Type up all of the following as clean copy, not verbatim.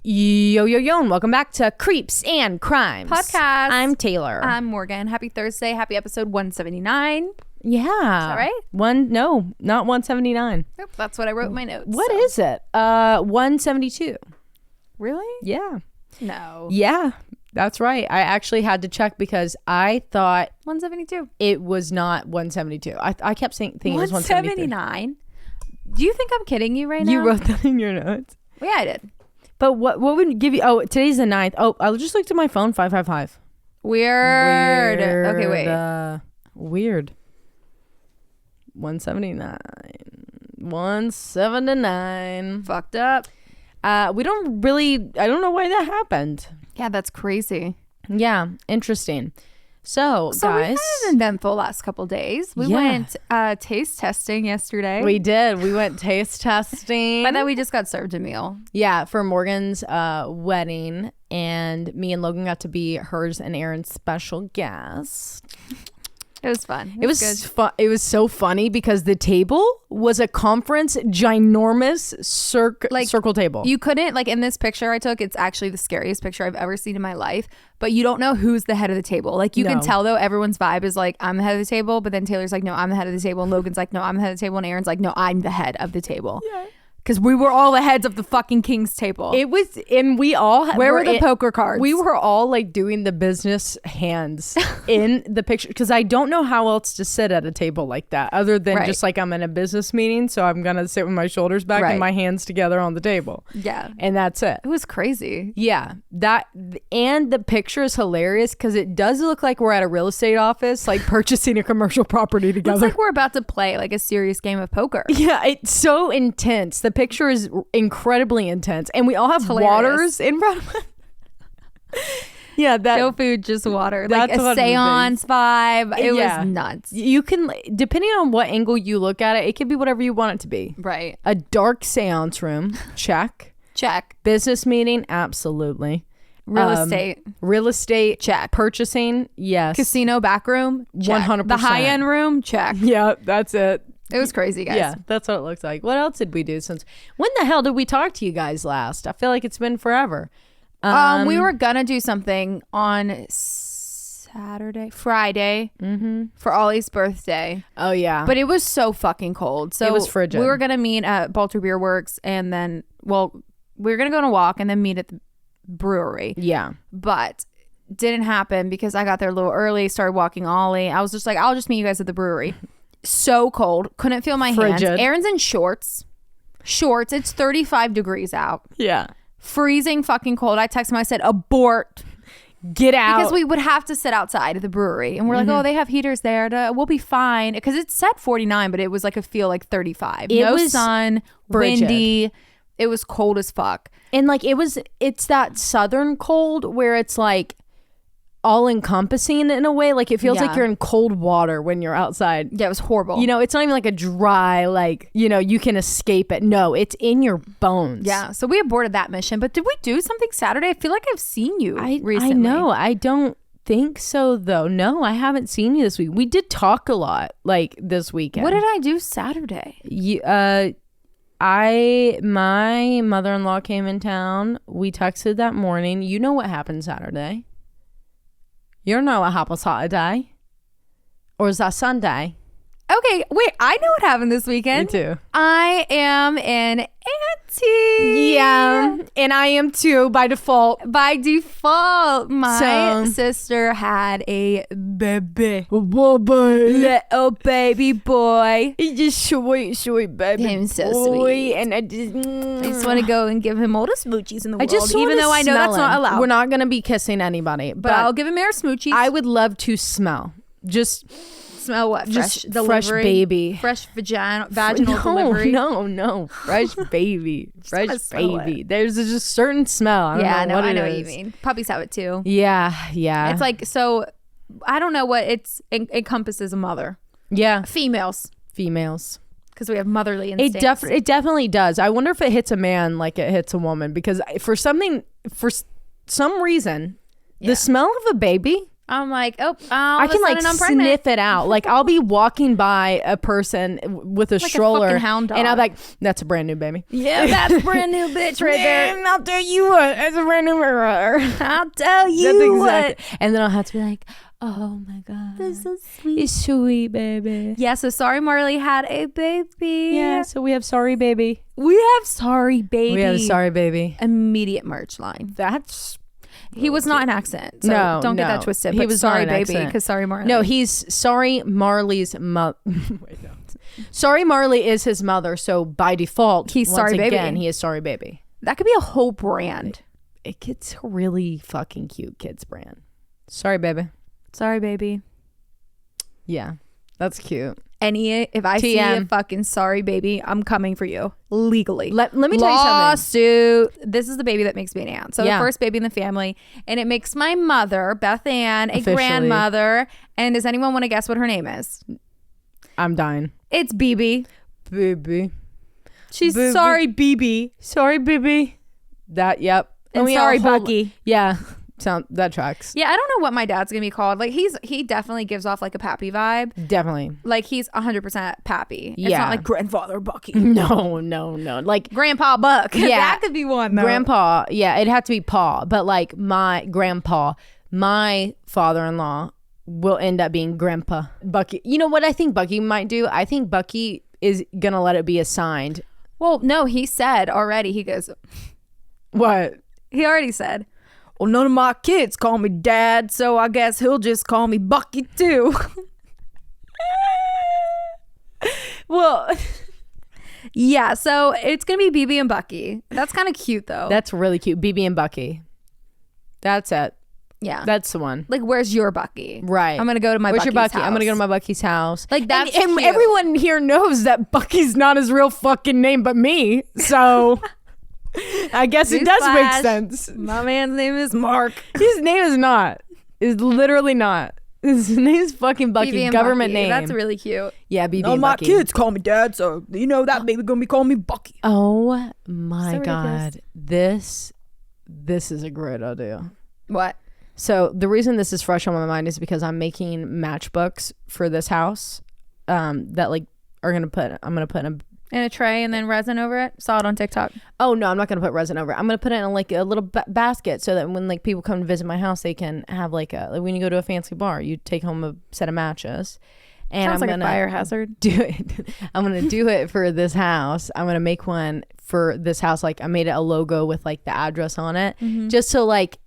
Yo, and welcome back to Creeps and Crimes Podcast. I'm Taylar. I'm Morgan. Happy Thursday. Happy episode 179. Yeah. Is that right? No, not 179. Nope, that's what I wrote in my notes. What is it? 172. Really? Yeah. No. Yeah, that's right. I actually had to check because I thought 172. it was not 172. I kept thinking it was 179. Do you think I'm kidding you right now? You wrote that in your notes. Well, yeah, I did. But what would give you? Oh, today's the 9th. Oh, I just looked at my phone. 555. Weird. Okay, wait. Weird. 179. 179. Fucked up. I don't know why that happened. Yeah, that's crazy. Yeah, interesting. So we guys, had an eventful last couple days. We went taste testing yesterday. we did. We went taste testing. By that, we just got served a meal. Yeah, for Morgan's wedding, and me and Logan got to be hers and Aaron's special guest. It was fun. It was fun. It was so funny because the table was a conference, ginormous circle table. You couldn't, in this picture I took, it's actually the scariest picture I've ever seen in my life, but you don't know who's the head of the table. You can tell though, everyone's vibe is I'm the head of the table, but then Taylor's no, I'm the head of the table, and Logan's no, I'm the head of the table, and Aaron's no, I'm the head of the table. Yeah. Because we were all the heads of the fucking king's table. It was, and we all where were the poker cards? We were all doing the business hands in the picture because I don't know how else to sit at a table like that other than just I'm in a business meeting, so I'm gonna sit with my shoulders back and my hands together on the table. Yeah, and that's it. It was crazy. Yeah, and the picture is hilarious because it does look like we're at a real estate office, purchasing a commercial property together. Looks like we're about to play a serious game of poker. Yeah, it's so intense. The picture is incredibly intense, and we all have waters in front of us. Yeah, no food, just water. A seance vibe. It was nuts. You can, depending on what angle you look at it, it could be whatever you want it to be. Right. A dark seance room, check. Check. Business meeting, absolutely. Real estate, check. Purchasing, yes. Casino back room, 100%. The high end room, check. Yeah, that's it. It was crazy, guys. Yeah, that's what it looks like. What else did we do since? When the hell did we talk to you guys last? I feel like it's been forever. We were gonna do something on Friday, for Ollie's birthday. Oh yeah, but it was so fucking cold. So it was frigid. We were gonna meet at Balter Beer Works, and then we were gonna go on a walk and then meet at the brewery. Yeah, but didn't happen because I got there a little early. Started walking Ollie. I was just I'll just meet you guys at the brewery. So cold, couldn't feel my hands. Aaron's in shorts. It's 35 degrees out. Yeah, freezing fucking cold. I texted him, I said, abort, get out, because we would have to sit outside of the brewery, and we're oh, they have heaters there, we'll be fine, because it said 49, but it was a feel 35. No sun, frigid. Windy. It was cold as fuck, and it's that southern cold where it's all encompassing in a way. It feels like you're in cold water when you're outside. Yeah, it was horrible. It's not even a dry, you can escape it. No, it's in your bones. Yeah. So we aborted that mission. But did we do something Saturday? I feel like I've seen you recently. I know. I don't think so though. No, I haven't seen you this week. We did talk a lot this weekend. What did I do Saturday? My mother-in-law came in town. We texted that morning. You know what happened Saturday? You don't know what happened Saturday? Or is that Sunday? Okay, wait, I know what happened this weekend. Me too. I am an auntie. Yeah, and I am too, by default. By default. My sister had a baby. Little baby boy. He's just sweet baby. He's so boy. Sweet. And I just want to go and give him all the smoochies in the world. Even though I know that's not allowed. We're not going to be kissing anybody. But I'll give him air smoochies. I would love to smell. Just... Smell what? Just fresh baby. Fresh vaginal delivery. No. Fresh baby. Fresh baby. There's just certain smell. I know what you mean. Puppies have it too. Yeah. It's so I don't know what it encompasses a mother. Yeah. Females. Because we have motherly instincts. It definitely does. I wonder if it hits a man like it hits a woman, because for some reason, the smell of a baby I'm like, I can like sniff it out. Like I'll be walking by a person with a stroller, a hound dog. and I'm like, "That's a brand new baby." Yeah, that's a brand new bitch right there. And I'll tell you what, it's a brand new mirror. I'll tell you what. And then I'll have to be like, "Oh my god, this is so sweet, it's sweet, baby." Yeah. So sorry, Marley had a baby. Yeah. So we have sorry, baby. We have sorry, baby. We have sorry, baby. Immediate merch line. That's. He was not an accent. So don't get that twisted. He was sorry, baby, because sorry, Marley. No, he's sorry, Marley's mother. Wait, no. Sorry, Marley is his mother. So by default, he's sorry, baby. Again, he is sorry, baby. That could be a whole brand. It gets a really fucking cute kids brand. Sorry, baby. Sorry, baby. Yeah, that's cute. If I see a fucking sorry baby, I'm coming for you legally. Let me tell you something. Lawsuit. This is the baby that makes me an aunt. So the first baby in the family, and it makes my mother, Beth Ann, a grandmother. And does anyone want to guess what her name is? I'm dying. It's BB. BB. She's sorry, BB. Sorry, BB. That. Yep. And sorry, Bucky. Yeah. That tracks. Yeah, I don't know what my dad's gonna be called. Like he definitely gives off like a pappy vibe. Definitely. Like he's 100% pappy. Yeah. It's not like grandfather Bucky. No. Like Grandpa Buck. Yeah. That could be one though. Grandpa. Yeah, it'd have to be Pa. But like my grandpa, my father-in-law will end up being Grandpa Bucky. You know what I think Bucky might do? I think Bucky is gonna let it be assigned. Well, no, he said already. He goes, what? He already said, well, none of my kids call me dad, so I guess he'll just call me Bucky too. Well, yeah, so it's gonna be BB and Bucky. That's kind of cute though. That's really cute. BB and Bucky. That's it. Yeah, that's the one. Like, where's your Bucky? Right. I'm gonna go to my Bucky's house. I'm gonna go to my Bucky's house. Like that's and everyone here knows that Bucky's not his real fucking name, but me. So. I guess it does make sense. My man's name is Mark. His name is not. Is literally not. His name is fucking Bucky. Government Bucky. name. That's really cute. Yeah, BB. No, my kids call me dad, so you know that baby gonna be calling me Bucky. Oh my god, this is a great idea. What? So the reason this is fresh on my mind is because I'm making matchbooks for this house. That like I'm gonna put in a tray and then resin over it. Saw it on TikTok. Oh no, I'm not gonna put resin over it. I'm gonna put it in like a little basket so that when like people come to visit my house, they can have like when you go to a fancy bar, you take home a set of matches. And sounds like a fire hazard. Do it. I'm gonna do it for this house. I'm gonna make one for this house. Like I made it a logo with like the address on it, just so like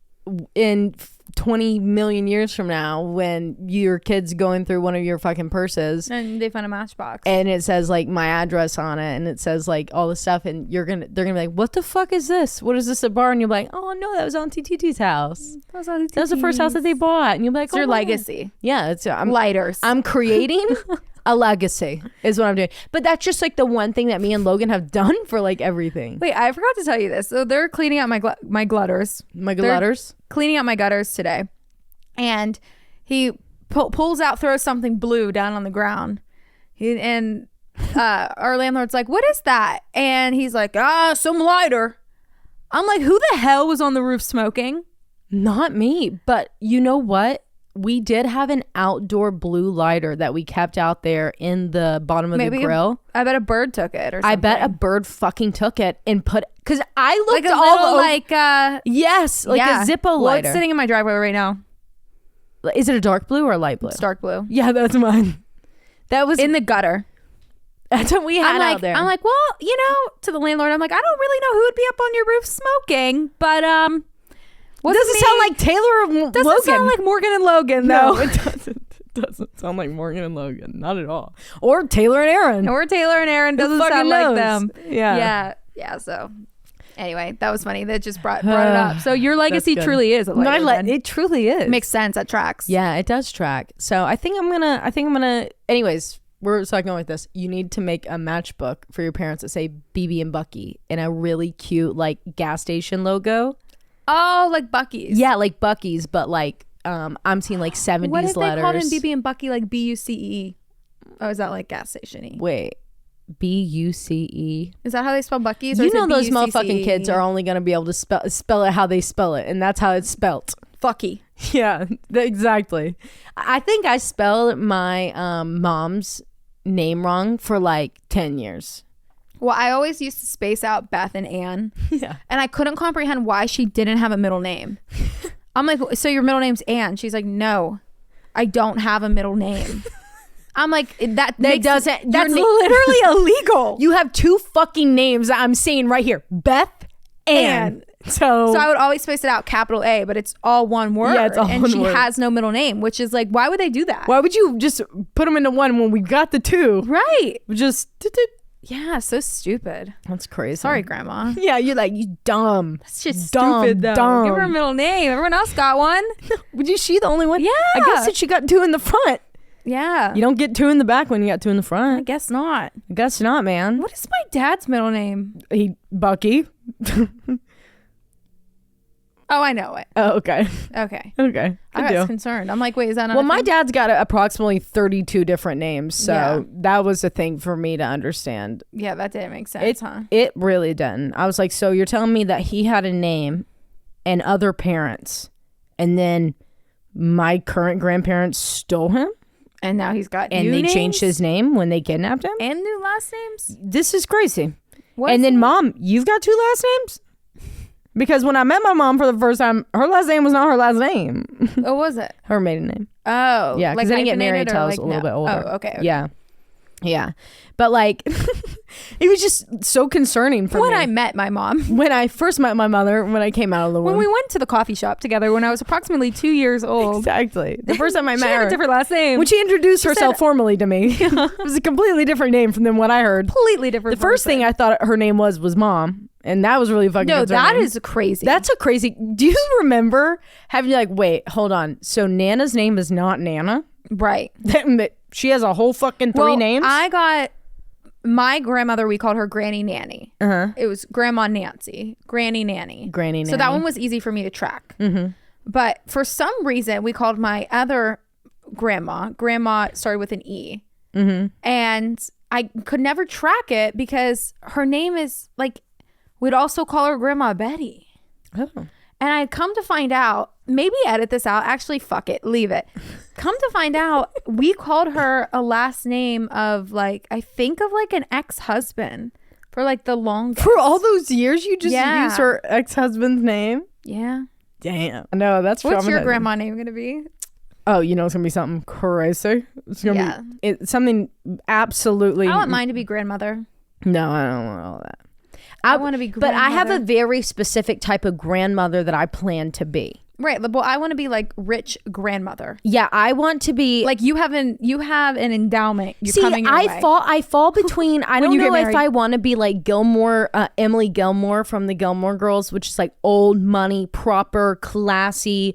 in 20 million years from now, when your kid's going through one of your fucking purses and they find a matchbox and it says like my address on it and it says like all this stuff, and they're gonna be like, what the fuck is this? What is this, a bar? And you're like, oh no, that was on TTT's house. That was the first house that they bought. And you're like, it's your legacy. Yeah, it's lighters. I'm creating a legacy is what I'm doing. But that's just like the one thing that me and Logan have done for like everything. Wait, I forgot to tell you this. So they're cleaning out my gutters. Cleaning out my gutters today, and he pulls out, throws something blue down on the ground, and our landlord's like, what is that? And he's like, some lighter. I'm like, who the hell was on the roof smoking? Not me, but you know what? We did have an outdoor blue lighter that we kept out there in the bottom of the grill. I bet a bird took it or something. I bet a bird fucking took it and put, because I looked like all over. Yes, like a Zippo lighter. Well, it's sitting in my driveway right now. Is it a dark blue or a light blue? It's dark blue. Yeah, that's mine. That was in the gutter. That's what we had out there. I'm like, well, you know, to the landlord, I'm like, I don't really know who would be up on your roof smoking, but doesn't sound like Taylar or Logan. Doesn't sound like Morgan and Logan, though. No, it doesn't. It doesn't sound like Morgan and Logan. Not at all. Or Taylar and Aaron. Doesn't sound like them. Yeah. Yeah. So anyway, that was funny. That just brought it up. So your legacy truly is a lighter. It truly is. It makes sense. That tracks. Yeah, it does track. So I think I'm gonna. Anyways, we're talking with this. You need to make a matchbook for your parents that say BB and Bucky in a really cute like gas station logo. Oh, like Bucky's. Yeah, like Bucky's, but like I'm seeing like 70s what if letters. They called him BB and Bucky like BUCE? Oh, is that like gas station-y? Wait, BUCE? Is that how they spell Bucky's? You know those motherfucking kids are only gonna be able to spell it how they spell it, and that's how it's spelt. Fucky. Yeah, exactly. I think I spelled my mom's name wrong for like 10 years. Well, I always used to space out Beth and Ann. Yeah. And I couldn't comprehend why she didn't have a middle name. I'm like, so your middle name's Ann? She's like, no, I don't have a middle name. I'm like, that's literally illegal. You have 2 fucking names that I'm saying right here. Beth and. So I would always space it out, capital A, but it's all one word. Yeah, it's all one word. And she has no middle name, which is like, why would they do that? Why would you just put them into one when we got the 2? Right. Just. Yeah, so stupid. That's crazy. Sorry, Grandma. Yeah, you're like, you dumb. That's just stupid, though. Dumb. Give her a middle name. Everyone else got one. Was she the only one? Yeah. I guess that she got 2 in the front. Yeah. You don't get 2 in the back when you got 2 in the front. I guess not. I guess not, man. What is my dad's middle name? Bucky. Oh, I know it. Oh, okay. Okay. Okay. I was concerned. I'm like, wait, is that not Well, my dad's got approximately 32 different names, so Yeah. that was a thing for me to understand. Yeah, that didn't make sense, huh? It really didn't. I was like, so you're telling me that he had a name and other parents, and then my current grandparents stole him? And now he's got And new they names? changed his name when they kidnapped him? And new last names? This is crazy. What And is then, it? Mom, you've got 2 last names? Because when I met my mom for the first time, her last name was not her last name. What was it? Her maiden name. Oh. Yeah, because I didn't get married hyphenated until or I was a little bit older. Oh, okay. Yeah. Yeah. But like, it was just so concerning for When me. I met my mom. When I first met my mother, when I came out of the womb. When we went to the coffee shop together when I was approximately 2 years old. Exactly. The first time I She met had her. a different last name. When she introduced herself formally to me. It was a completely different name from than what I heard. Completely different. The first thing I thought her name was Mom. And that was really fucking concerning. that is crazy. That's a crazy. Do you remember having like, wait, hold on. So Nana's name is not Nana? right. She has a whole fucking 3 names? I got my grandmother, we called her Granny Nanny. Uh-huh. It was Grandma Nancy, Granny Nanny. Granny Nanny. So that one was easy for me to track. Mm-hmm. But for some reason, we called my other grandma started with an E. Mm-hmm. And I could never track it because her name is like, we'd also call her Grandma Betty. Oh. And I come to find out, maybe edit this out. Actually, fuck it. Leave it. Come to find out, we called her a last name of like, I think of like an ex-husband for like the longest. For all those years, you just Yeah. used her ex-husband's name? Yeah. Damn. No, that's What's your traumatizing. grandma name going to be? Oh, you know it's going to be something crazy. It's going to be something absolutely... I want mine to be grandmother. No, I don't want all that. I want to be grandmother. But I have a very specific type of grandmother that I plan to be. Right. Well, I want to be like rich grandmother. Yeah, I want to be Like you have an endowment. You're coming your way. I fall between. I don't you know get if married. I want to be like Gilmore, Emily Gilmore from the Gilmore Girls, which is like old money, proper, classy,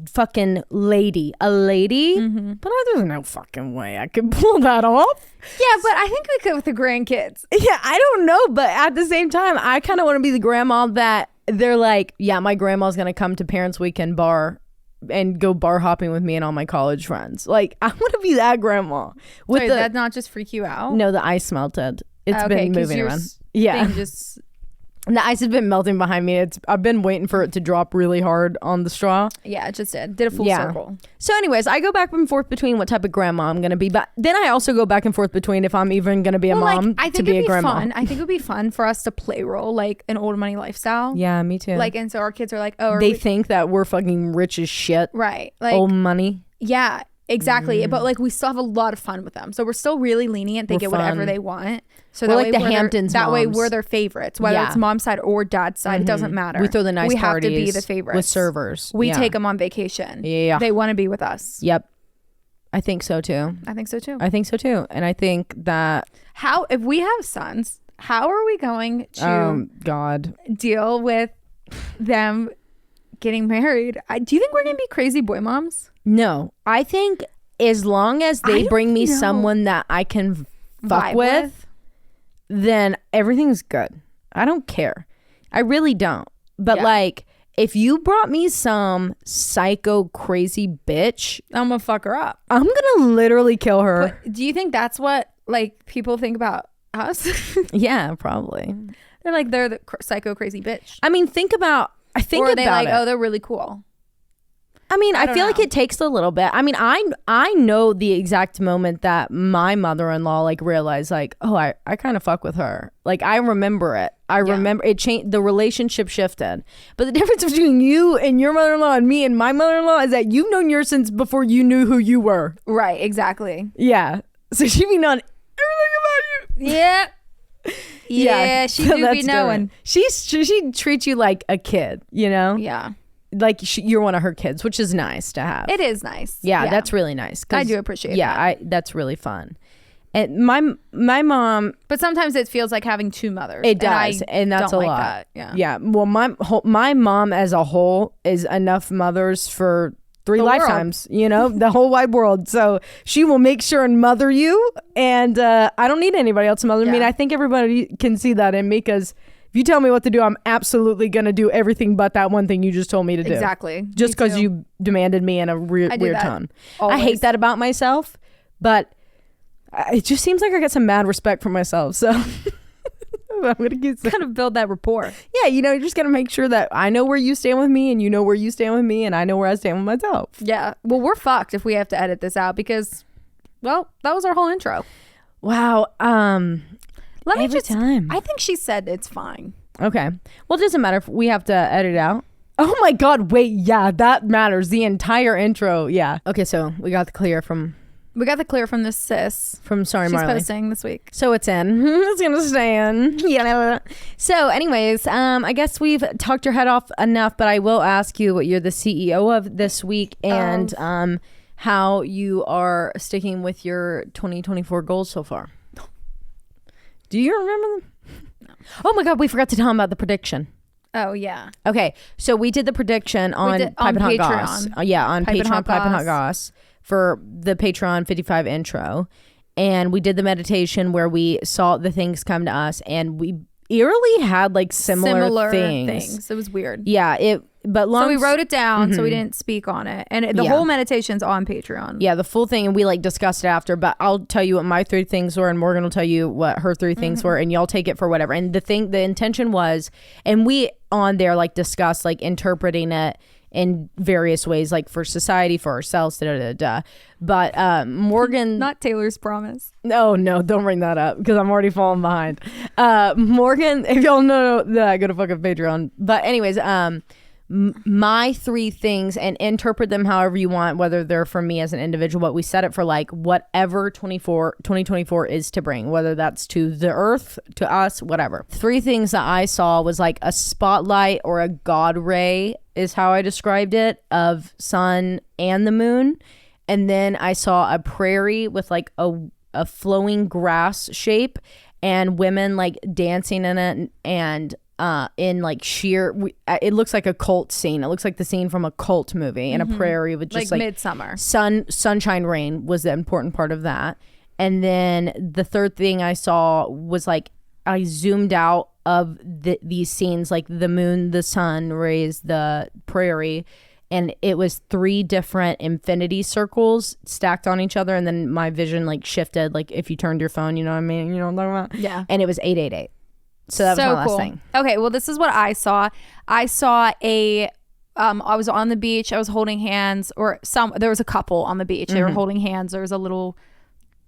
fucking lady, a lady. Mm-hmm. But there's no fucking way I could pull that off. Yeah, but I think we could with the grandkids. Yeah, I don't know, but at the same time, I kind of want to be the grandma that they're like, yeah, my grandma's gonna come to Parents Weekend bar and go bar hopping with me and all my college friends. Like, I want to be that grandma. With Sorry, that not just freak you out? No, the ice melted. It's Okay, been 'cause moving your around. thing Yeah. just The ice has been melting behind me. I've been waiting for it to drop really hard on the straw. Yeah, it just did a full circle. So anyways, I go back and forth between what type of grandma I'm going to be. But then I also go back and forth between if I'm even going to be a mom I think to be it'd a grandma. Fun. I think it would be fun for us to play role like an old money lifestyle. Yeah, me too. Like, and so our kids are like, oh, they think that we're fucking rich as shit. right. Like, Old money. yeah, exactly. But like, we still have a lot of fun with them. So we're still really lenient. They get whatever fun. they want. So We're that like way the Hamptons That way moms. we're their favorites, whether Yeah. it's mom's side or dad's side. It doesn't matter. We throw the nice We have parties to be the favorites with servers. We Yeah. take them on vacation. Yeah. They want to be with us. Yep. I think so too. I think so too. I think so too. And I think that How, if we have sons, how are we going to God. deal with them getting married? Do you think we're going to be crazy boy moms? No. I think as long as they don't bring me know. someone that I can fuck Vibe with, then everything's good. I don't care. I really don't. But Yeah. like, if you brought me some psycho crazy bitch, I'm going to fuck her up. I'm gonna literally kill her. But do you think that's what like people think about us? Yeah, probably. They're like, they're the psycho crazy bitch. I mean, think about Or are they about like, it. oh, they're really cool? I mean, I feel like it takes a little bit. I mean, I know the exact moment that my mother-in-law like realized like, oh, I kind of fuck with her. Like, I remember it. I remember it changed. The relationship shifted. But the difference between you and your mother-in-law and me and my mother-in-law is that you've known yours since before you knew who you were. Right, exactly. Yeah. So she be knowing everything about you. Yeah, she do be knowing. She treats you like a kid, you know? Yeah. Like you're one of her kids, which is nice to have. It is nice. Yeah, that's really nice. I do appreciate that. Yeah, that's really fun. And my mom, but sometimes it feels like having two mothers. It does, and that's a lot. Yeah. Yeah. Well, my mom as a whole is enough mothers for 3 lifetimes. You know, the whole wide world. So she will make sure and mother you, and I don't need anybody else to mother me. And I think everybody can see that in me, because if you tell me what to do, I'm absolutely going to do everything but that one thing you just told me to do. Exactly. Just because you demanded me in a weird tone. Always. I hate that about myself, but it just seems like I get some mad respect for myself. So I'm going to get kind of build that rapport. Yeah, you know, you're just going to make sure that I know where you stand with me, and you know where you stand with me, and I know where I stand with myself. Yeah. Well, we're fucked if we have to edit this out, because, well, that was our whole intro. Wow. I think she said it's fine. Okay. Well, it doesn't matter if we have to edit out. Oh my God. Wait. Yeah, that matters. The entire intro. Yeah. Okay. So we got the clear from the sis. From Sorry Marley. She's posting this week. So it's in. It's going to stay in. Yeah. So anyways, I guess we've talked your head off enough, but I will ask you what you're the CEO of this week, and how you are sticking with your 2024 goals so far. Do you remember them? No. Oh my God, we forgot to tell them about the prediction. Oh yeah. Okay, so we did the prediction on Pipe and Hot Goss. On Patreon, Pipe and Hot Goss, for the Patreon 55 intro. And we did the meditation where we saw the things come to us, and we eerily had like similar things. It was weird. Yeah, so we wrote it down, so we didn't speak on it, and the whole meditation's on Patreon. Yeah, the full thing, and we like discussed it after. But I'll tell you what my 3 things were, and Morgan will tell you what her 3 things were, and y'all take it for whatever. And the intention was, and we on there like discussed like interpreting it in various ways, like for society, for ourselves, but Morgan not Taylor's promise. No, don't bring that up, because I'm already falling behind. Morgan, if y'all know that, go to fucking Patreon. But anyways, my 3 things, and interpret them however you want, whether they're for me as an individual, but we set it for like whatever 2024 is to bring, whether that's to the earth, to us, whatever. 3 things that I saw was like a spotlight or a God ray is how I described it, of sun and the moon. And then I saw a prairie with like a flowing grass shape, and women like dancing in it, and in like it looks like a cult scene. It looks like the scene from a cult movie in a prairie with just like midsummer. Sunshine rain was the important part of that. And then the 3rd thing I saw was like, I zoomed out of these scenes, like the moon, the sun rays, the prairie, and it was 3 different infinity circles stacked on each other. And then my vision like shifted, like if you turned your phone, you know what I mean? You know what I'm talking about? Yeah. And it was 888. So that was my last thing. Okay, well, this is what I saw. I saw I was on the beach. I was holding hands, there was a couple on the beach. They were holding hands. There was a little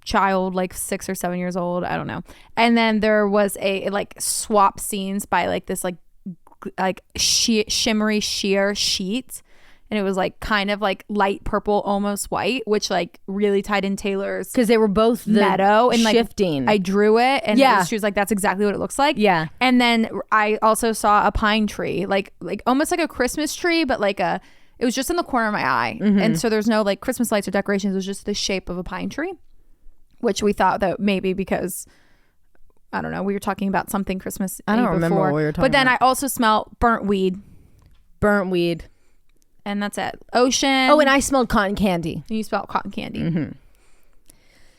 child, like 6 or 7 years old. I don't know. And then there was a like swap scenes by like this like shimmery sheer sheet. And it was like kind of like light purple, almost white, which like really tied in Taylor's, because they were both meadow and shifting. Like I drew it, and she was like, "That's exactly what it looks like." Yeah. And then I also saw a pine tree, like almost like a Christmas tree, but like it was just in the corner of my eye, and so there's no like Christmas lights or decorations. It was just the shape of a pine tree, which we thought that maybe because, I don't know, we were talking about something Christmas. I don't remember what we were talking about. But then I also smelled burnt weed. And that's it. Ocean. Oh, and I smelled cotton candy. You smelled cotton candy.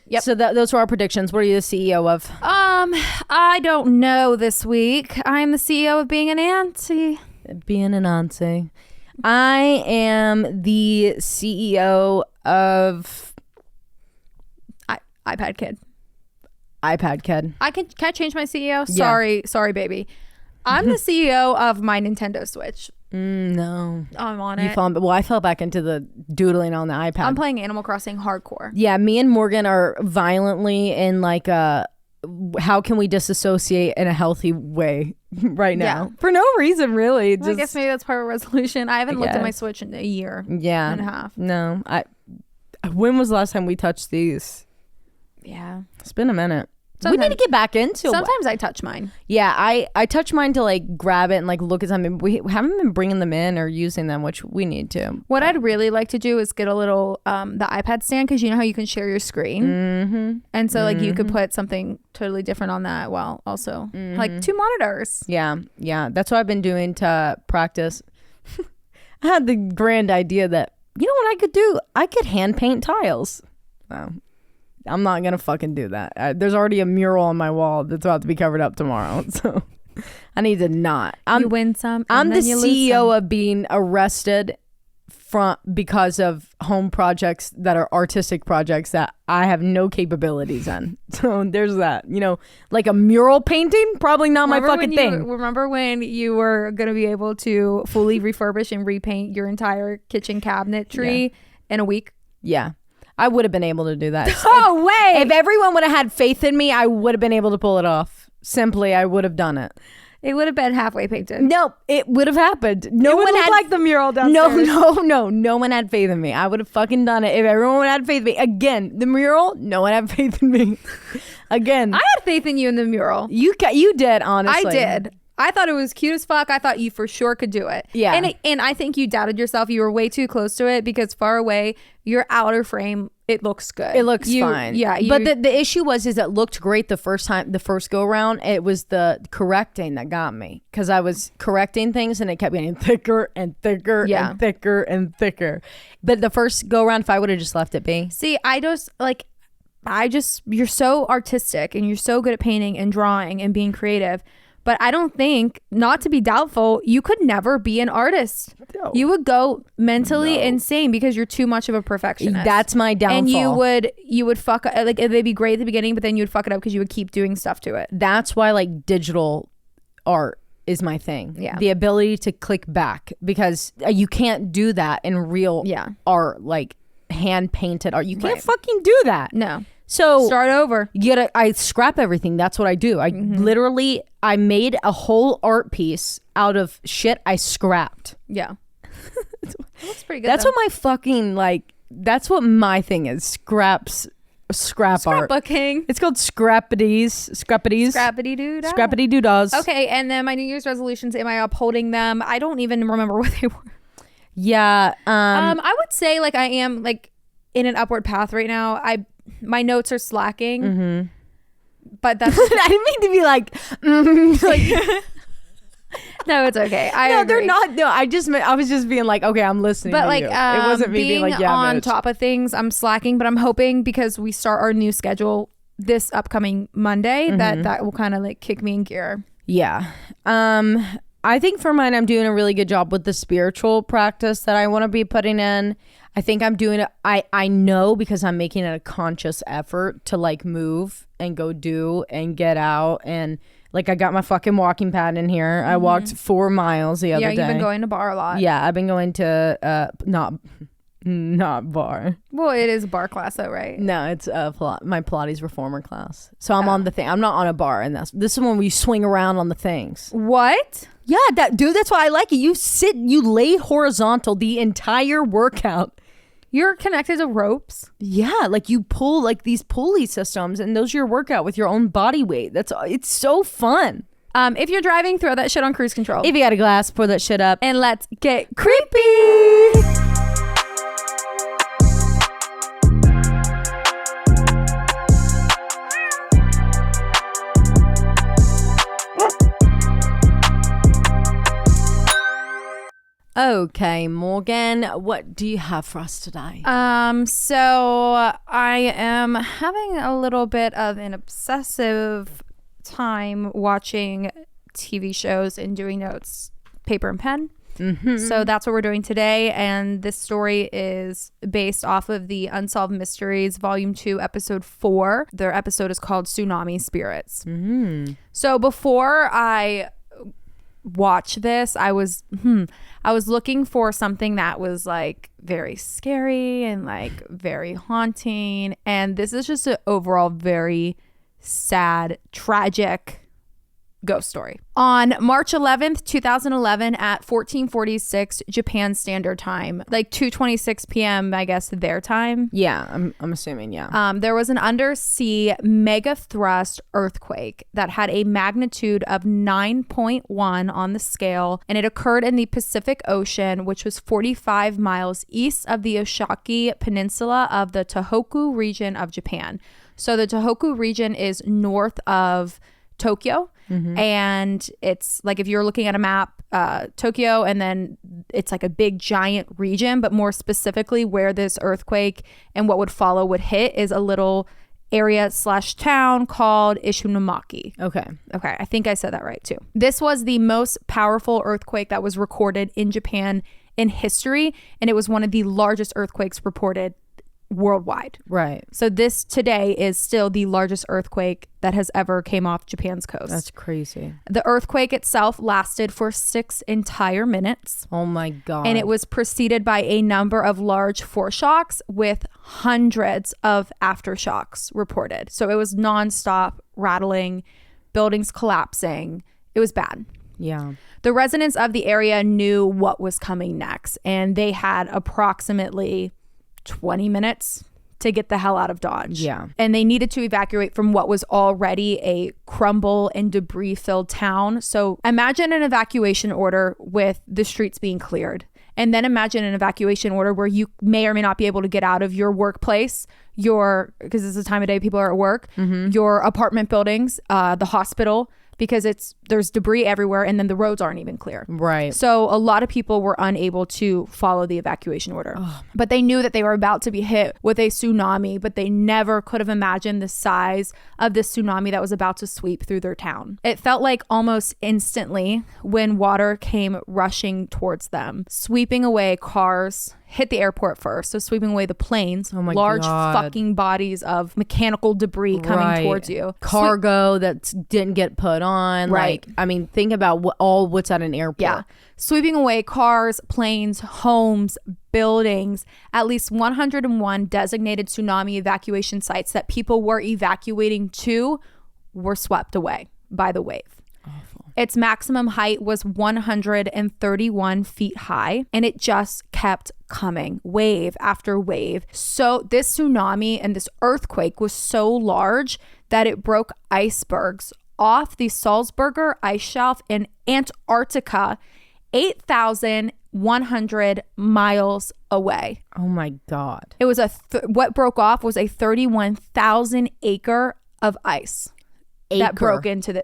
Yep. So those were our predictions. What are you the CEO of? I don't know this week. I'm the CEO of being an auntie. I am the CEO of iPad Kid. Can I change my CEO? Yeah. Sorry, baby. I'm the CEO of my Nintendo Switch. No. I'm on it. I fell back into the doodling on the iPad. I'm playing Animal Crossing hardcore. Yeah, me and Morgan are violently in like a how can we disassociate in a healthy way right now? For no reason, really. I guess maybe that's part of a resolution. I haven't looked at my Switch in a year. Yeah. And a half. No. When was the last time we touched these? Yeah. It's been a minute. We need to get back into it. Sometimes I touch mine. Yeah, I touch mine to like grab it and like look at something. We haven't been bringing them in or using them, which we need to. What I'd really like to do is get a little the iPad stand, because you know how you can share your screen, and so like you could put something totally different on that while also like 2 monitors. Yeah, that's what I've been doing to practice. I had the grand idea that, you know what I could do? I could hand paint tiles. Wow. I'm not gonna fucking do that. There's already a mural on my wall that's about to be covered up tomorrow, so I need to not. You win some. I'm the CEO of being arrested because of home projects that are artistic projects that I have no capabilities in. So there's that. You know, like a mural painting, probably not my fucking thing. Remember when you were gonna be able to fully refurbish and repaint your entire kitchen cabinetry in a week? Yeah. I would have been able to do that. If If everyone would have had faith in me, I would have been able to pull it off. Simply, I would have done it. It would have been halfway painted. No, it would have happened. No one had like the mural downstairs. No one had faith in me. I would have fucking done it if everyone would have had faith in me. Again, the mural, no one had faith in me. Again, I had faith in you in the mural. You did, honestly. I did. I thought it was cute as fuck. I thought you for sure could do it. Yeah. And I think you doubted yourself. You were way too close to it, because far away, your outer frame, it looks good. It looks fine. Yeah. But the issue was it looked great the first go around. It was the correcting that got me, because I was correcting things and it kept getting thicker and thicker and thicker and thicker. But the first go around, if I would have just left it be. See, you're so artistic and you're so good at painting and drawing and being creative. But I don't think, not to be doubtful, you could never be an artist. No. You would go mentally insane because you're too much of a perfectionist. That's my downfall. And you would fuck up, like they'd be great at the beginning, but then you would fuck it up because you would keep doing stuff to it. That's why like digital art is my thing. Yeah. The ability to click back, because you can't do that in real art, like hand painted art. You can't fucking do that. No. So start over. I scrap everything. That's what I do. I literally, I made a whole art piece out of shit I scrapped. Yeah. That's pretty good. That's what my fucking that's what my thing is. Scrap art. Scrapbooking. It's called Scrappity Doodas. Okay, and then my New Year's resolutions, am I upholding them? I don't even remember what they were. Yeah. I would say like I am like in an upward path right now. My notes are slacking, but that's I didn't mean to be like no, it's okay. They're not. No, I was just being like, okay, I'm listening. But to like, you. It wasn't me being like, yeah, on bitch. top of things. I'm slacking, but I'm hoping, because we start our new schedule this upcoming Monday, that will kind of like kick me in gear. Yeah. I think for mine, I'm doing a really good job with the spiritual practice that I want to be putting in. I think I'm doing it. I know, because I'm making it a conscious effort to like move and go do and get out. And like, I got my fucking walking pad in here. I walked 4 miles the other day. Yeah, you've been going to bar a lot. Yeah, I've been going to not bar. Well, it is a bar class though, right? No, it's my Pilates reformer class. So I'm on the thing. I'm not on a bar, and this is when we swing around on the things. What? Yeah, that's why I like it. You lay horizontal the entire workout. You're connected to ropes? Yeah, like you pull like these pulley systems, and those are your workout with your own body weight. It's so fun. If you're driving, throw that shit on cruise control. If you got a glass, pour that shit up. And let's get creepy. Okay, Morgan, what do you have for us today? So I am having a little bit of an obsessive time watching TV shows and doing notes, paper and pen. So that's what we're doing today. And this story is based off of the Unsolved Mysteries Volume 2, Episode 4. Their episode is called Tsunami Spirits. So before I watch this, I was looking for something that was like very scary and like very haunting. And this is just an overall very sad, tragic ghost story. On March 11th, 2011 at 14:46 Japan Standard Time, like 2:26 p.m. I guess their time. Yeah, I'm assuming, yeah. There was an undersea mega thrust earthquake that had a magnitude of 9.1 on the scale, and it occurred in the Pacific Ocean, which was 45 miles east of the Oshaki Peninsula of the Tōhoku region of Japan. So the Tōhoku region is north of Tokyo. Mm-hmm. And it's like if you're looking at a map, Tokyo, and then it's like a big giant region, but more specifically where this earthquake and what would follow would hit is a little area / town called Ishinomaki. Okay. I think I said that right too. This was the most powerful earthquake that was recorded in Japan in history, and it was one of the largest earthquakes reported worldwide. Right. So this today is still the largest earthquake that has ever came off Japan's coast. That's crazy. The earthquake itself lasted for 6 entire minutes. Oh my God. And it was preceded by a number of large foreshocks with hundreds of aftershocks reported. So it was nonstop rattling, buildings collapsing. It was bad. Yeah. The residents of the area knew what was coming next, and they had approximately 20 minutes to get the hell out of Dodge. Yeah. And they needed to evacuate from what was already a crumble and debris filled town. So imagine an evacuation order with the streets being cleared. And then imagine an evacuation order where you may or may not be able to get out of your workplace, because it's the time of day people are at work, your apartment buildings, the hospital, because there's debris everywhere, and then the roads aren't even clear. Right. So a lot of people were unable to follow the evacuation order. But they knew that they were about to be hit with a tsunami, but they never could have imagined the size of this tsunami that was about to sweep through their town. It felt like almost instantly when water came rushing towards them, sweeping away cars, hit the airport first, so sweeping away the planes, large fucking bodies of mechanical debris coming towards you, cargo that didn't get put on, right? Like, I mean, think about what's at an airport. Yeah, sweeping away cars, planes, homes, buildings. At least 101 designated tsunami evacuation sites that people were evacuating to were swept away by the wave. Its maximum height was 131 feet high, and it just kept coming, wave after wave. So this tsunami and this earthquake was so large that it broke icebergs off the Salzburger ice shelf in Antarctica, 8,100 miles away. Oh my God. It was what broke off was a 31,000 acre of ice that broke into the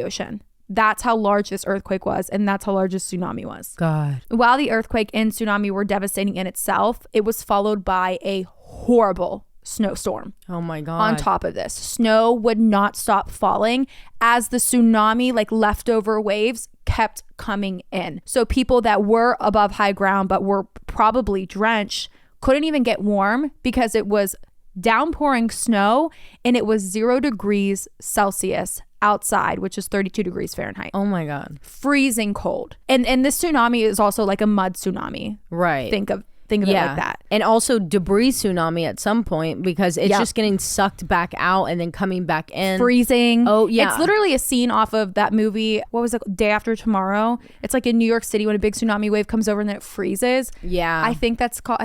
ocean. That's how large this earthquake was, and that's how large this tsunami was. God. While the earthquake and tsunami were devastating in itself, it was followed by a horrible snowstorm. Oh my God. On top of this, snow would not stop falling as the tsunami, like leftover waves, kept coming in. So people that were above high ground but were probably drenched couldn't even get warm because it was downpouring snow, and it was 0 degrees Celsius outside, which is 32 degrees Fahrenheit. Oh my God. Freezing cold. And this tsunami is also like a mud tsunami. Right. Think of it like that. And also debris tsunami at some point, because it's just getting sucked back out and then coming back in. Freezing. Oh yeah. It's literally a scene off of that movie. What was it? Day After Tomorrow. It's like in New York City when a big tsunami wave comes over and then it freezes. Yeah. I think it's called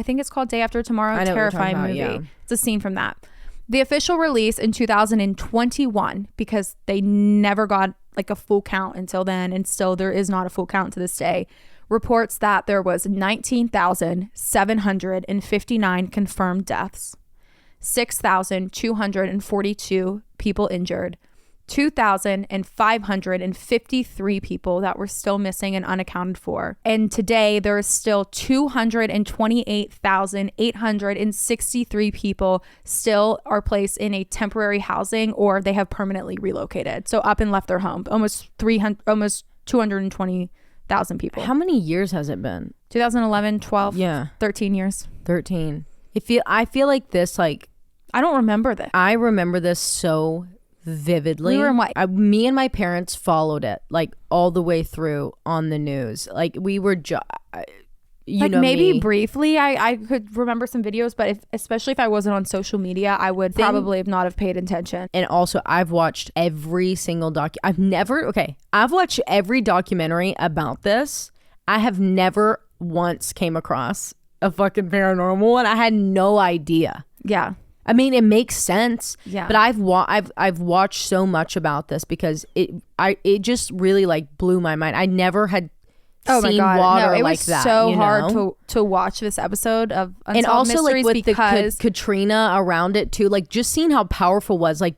Day After Tomorrow. Terrifying movie. Yeah. It's a scene from that. The official release in 2021, because they never got like a full count until then, and still there is not a full count to this day, reports that there was 19,759 confirmed deaths, 6,242 people injured, 2,553 people that were still missing and unaccounted for. And today there is still 228,863 people still are placed in a temporary housing, or they have permanently relocated. So up and left their home. Almost 220,000 people. How many years has it been? 2011, 12, 13 years. 13. I feel like this, like, I don't remember this. I remember this so vividly. We were in what? Me and my parents followed it like all the way through on the news. Like we were like maybe briefly I could remember some videos, but especially if I wasn't on social media, I would probably have paid attention. And also I've watched every single I've watched every documentary about this. I have never once came across a fucking paranormal one. I had no idea. Yeah. I mean, it makes sense. Yeah. But I've watched so much about this because it just really like blew my mind. I never had seen water like that. It was so hard to watch this episode of Unsolved and also Mysteries like with because the Katrina around it too. Like just seeing how powerful it was. Like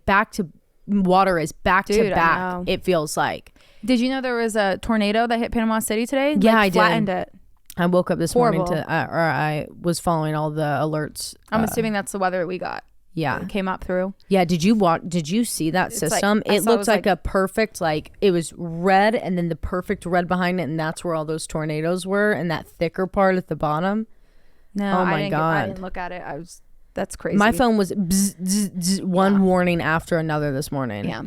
water is back to back. It feels like. Did you know there was a tornado that hit Panama City today? Yeah, like, I flattened did. It. I woke up this morning or I was following all the alerts. I'm assuming that's the weather we got. Yeah, it came up through. Yeah, did you see that system? Like, it looked like a perfect, like it was red and then the perfect red behind it, and that's where all those tornadoes were, and that thicker part at the bottom. No, I didn't look at it. That's crazy. My phone was bzz, bzz, bzz, one warning after another this morning. Yeah.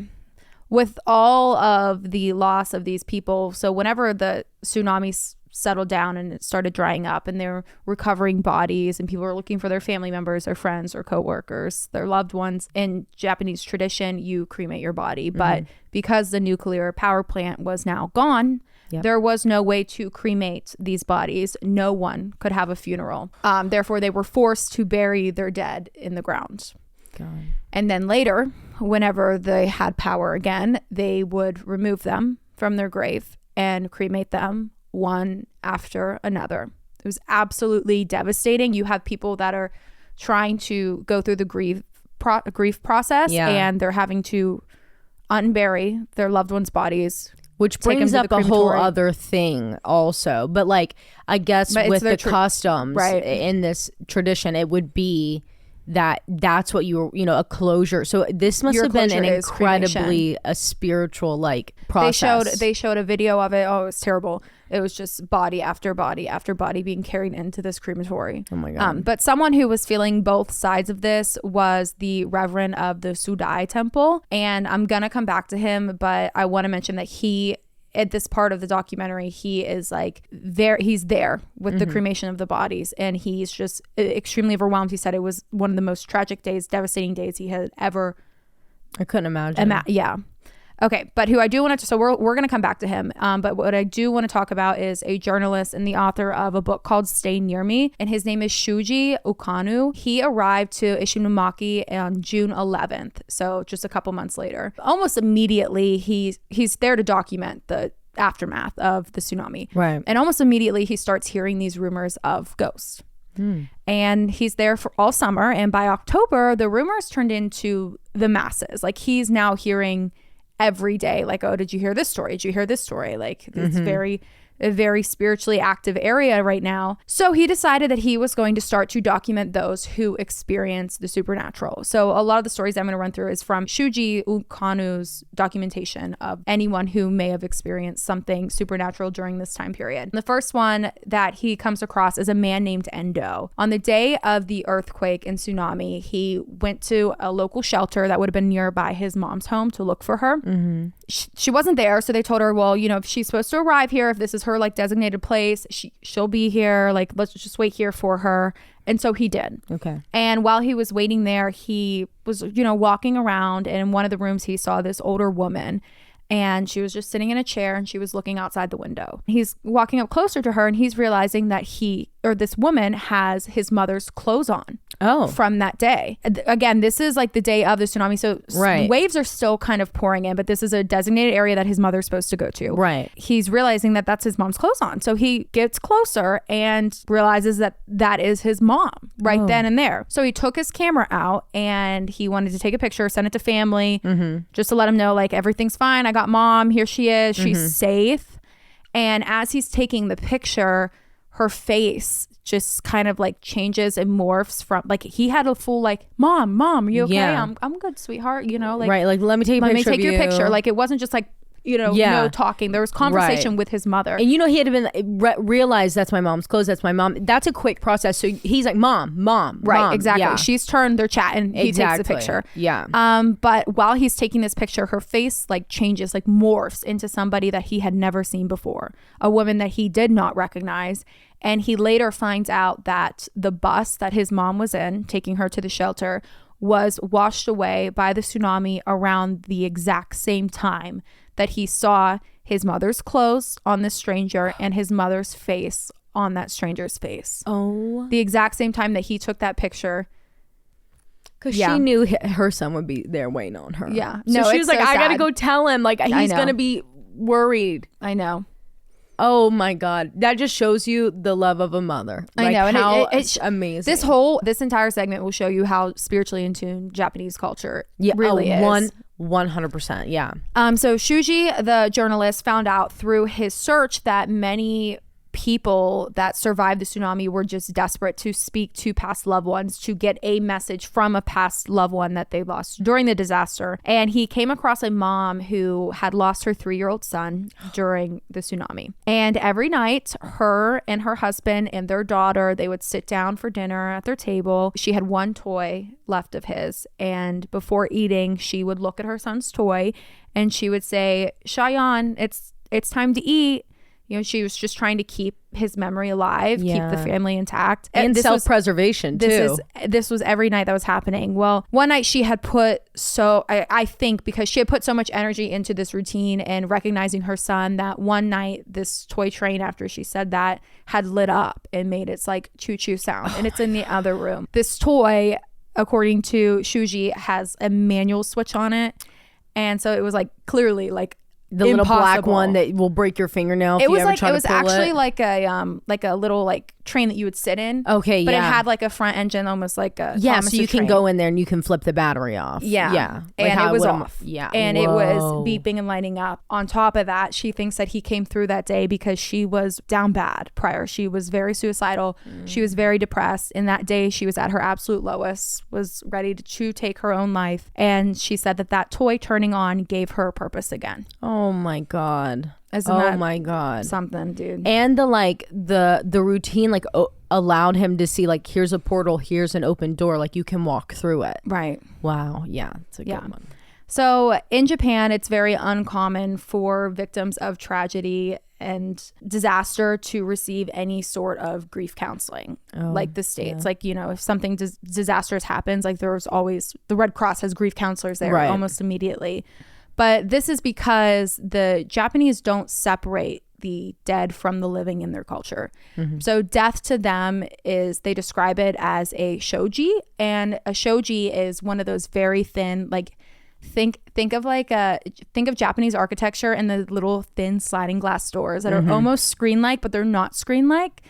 With all of the loss of these people, so whenever the tsunami settled down and it started drying up and they're recovering bodies and people are looking for their family members, their friends or coworkers, their loved ones, in Japanese tradition, you cremate your body. But because the nuclear power plant was now gone, there was no way to cremate these bodies. No one could have a funeral. Therefore, they were forced to bury their dead in the ground. God. And then later, whenever they had power again, they would remove them from their grave and cremate them one after another. It was absolutely devastating. You have people that are trying to go through the grief process and they're having to unbury their loved ones' bodies. Which brings up a whole other thing also. But like, I guess with the customs in this tradition, it would be that's what a closure. So this must have been an incredibly a spiritual like process. They showed a video of it. Oh, it was terrible. It was just body after body after body being carried into this crematory. Oh my God. But someone who was feeling both sides of this was the Reverend of the Sudai Temple. And I'm going to come back to him, but I want to mention that at this part of the documentary, he is like he's there with the cremation of the bodies, and he's just extremely overwhelmed. He said it was one of the most tragic days, devastating days he had ever. I couldn't imagine. Yeah. Okay, but who I do want to, so we're going to come back to him. But what I do want to talk about is a journalist and the author of a book called Stay Near Me, and his name is Shuji Okano. He arrived to Ishinomaki on June 11th, so just a couple months later. Almost immediately, he's there to document the aftermath of the tsunami. Right. And almost immediately, he starts hearing these rumors of ghosts. And he's there for all summer, and by October, the rumors turned into the masses. Like, he's now hearing every day, like, oh, did you hear this story? Did you hear this story? Like, it's a very spiritually active area right now. So he decided that he was going to start to document those who experience the supernatural. So a lot of the stories I'm going to run through is from Shuji Ukano's documentation of anyone who may have experienced something supernatural during this time period. The first one that he comes across is a man named Endo. On the day of the earthquake and tsunami, he went to a local shelter that would have been nearby his mom's home to look for her. She wasn't there, so they told her, well, if she's supposed to arrive here, if this is her like designated place, she'll be here, like, let's just wait here for her. And so he did. Okay. And while he was waiting there, he was walking around, and in one of the rooms he saw this older woman, and she was just sitting in a chair and she was looking outside the window. He's walking up closer to her, and he's realizing that this woman has his mother's clothes on. Oh. From that day. Again, this is like the day of the tsunami. So waves are still kind of pouring in, but this is a designated area that his mother's supposed to go to. Right. He's realizing that that's his mom's clothes on. So he gets closer and realizes that that is his mom right then and there. So he took his camera out and he wanted to take a picture, send it to family, just to let him know, like, everything's fine. I got mom. Here she is. She's safe. And as he's taking the picture, her face just kind of like changes and morphs from, like, he had a full like, mom, are you okay? I'm good, sweetheart. Like, right, like, let me take a picture. Your picture. Like, it wasn't just like no talking. There was conversation with his mother. And he had been realized that's my mom's clothes. That's my mom. That's a quick process. So he's like, mom. Right, mom. exactly. Yeah. She's turned, they're chatting. He takes the picture. Yeah. But while he's taking this picture, her face like changes, like morphs into somebody that he had never seen before. A woman that he did not recognize. And he later finds out that the bus that his mom was in, taking her to the shelter, was washed away by the tsunami around the exact same time that he saw his mother's clothes on this stranger and his mother's face on that stranger's face. Oh. The exact same time that he took that picture. Because she knew her son would be there waiting on her. Yeah. So she was like, I got to go tell him. Like, he's going to be worried. I know. Oh my God. That just shows you the love of a mother. I know. And how it's amazing. This entire segment will show you how spiritually in tune Japanese culture really is. 100%. Yeah. So Shuji, the journalist, found out through his search that many people that survived the tsunami were just desperate to speak to past loved ones, to get a message from a past loved one that they lost during the disaster. And he came across a mom who had lost her 3-year-old son during the tsunami. And every night, her and her husband and their daughter, they would sit down for dinner at their table. She had one toy left of his. And before eating, she would look at her son's toy and she would say, Shayan, it's time to eat. She was just trying to keep his memory alive, keep the family intact. And self-preservation, too. This was every night that was happening. Well, one night she had put I think because she had put so much energy into this routine and recognizing her son, that one night this toy train, after she said that, had lit up and made its like choo-choo sound. And it's in the other room. This toy, according to Shuji, has a manual switch on it. And so it was like clearly like the little black one that will break your fingernail if you ever try to pull it. It was actually like a little like train that you would sit in. Okay, but it had like a front engine, almost like a so you can go in there and you can flip the battery off. Yeah. Like and it was off. Yeah. And it was beeping and lighting up. On top of that, she thinks that he came through that day because she was down bad prior. She was very suicidal. She was very depressed. And that day she was at her absolute lowest, was ready to take her own life. And she said that toy turning on gave her purpose again. Oh my God. My God. Something, dude. And the routine like allowed him to see like, here's a portal, here's an open door, like you can walk through it. Right. Wow. Yeah. It's a good one. So in Japan, it's very uncommon for victims of tragedy and disaster to receive any sort of grief counseling, like the States. Yeah. Like, if something disastrous happens, like there's always, the Red Cross has grief counselors there almost immediately. But this is because the Japanese don't separate the dead from the living in their culture. Mm-hmm. So death to them is, they describe it as a shoji. And a shoji is one of those very thin, like, think of Japanese architecture and the little thin sliding glass doors that are almost screen-like, but they're not screen-like.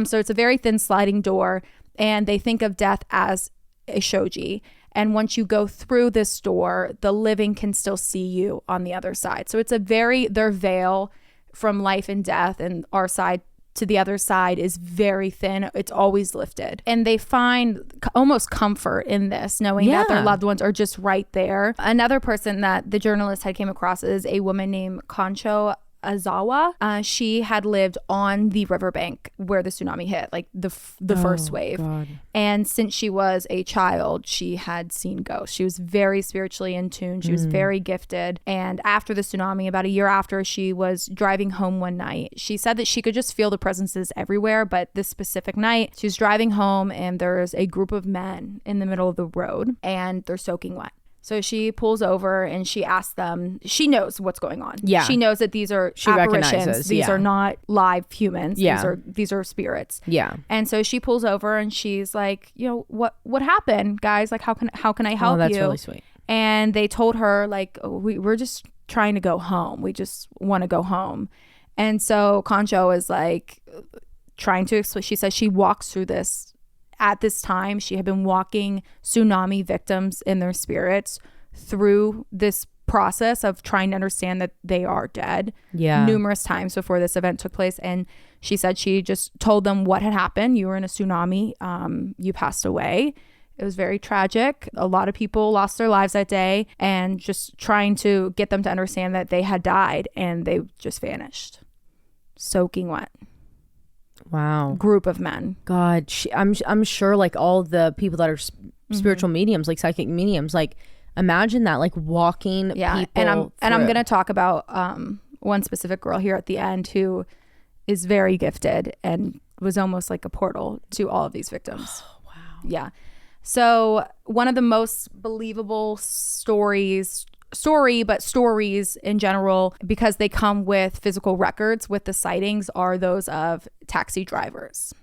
So it's a very thin sliding door. And they think of death as a shoji. And once you go through this door, the living can still see you on the other side. So it's their veil from life and death and our side to the other side is very thin. It's always lifted. And they find almost comfort in this, knowing that their loved ones are just right there. Another person that the journalist had came across is a woman named Kancho Azawa. She had lived on the riverbank where the tsunami hit, like the first wave. God. And since she was a child, she had seen ghosts. She was very spiritually in tune. She was very gifted. And after the tsunami, about a year after, she was driving home one night. She said that she could just feel the presences everywhere. But this specific night, she was driving home and there's a group of men in the middle of the road and they're soaking wet. So she pulls over and she asks them, she knows what's going on. Yeah. She knows that these are apparitions. These are not live humans. Yeah. These are spirits. Yeah. And so she pulls over and she's like, what happened, guys? Like, how can I help you? Oh, that's really sweet. And they told her, like, we're just trying to go home. We just want to go home. And so Kancho is like trying to explain. She says she walks through this. At this time, she had been walking tsunami victims in their spirits through this process of trying to understand that they are dead numerous times before this event took place. And she said she just told them what had happened. You were in a tsunami. You passed away. It was very tragic. A lot of people lost their lives that day, and just trying to get them to understand that they had died and they just vanished. Soaking wet. Wow. Group of men. God, I'm sure like all the people that are spiritual mediums, like psychic mediums, like imagine that, like walking people and I'm gonna talk about one specific girl here at the end who is very gifted and was almost like a portal to all of these victims. Oh, wow. Yeah. So one of the most believable stories in general, because they come with physical records with the sightings, are those of taxi drivers.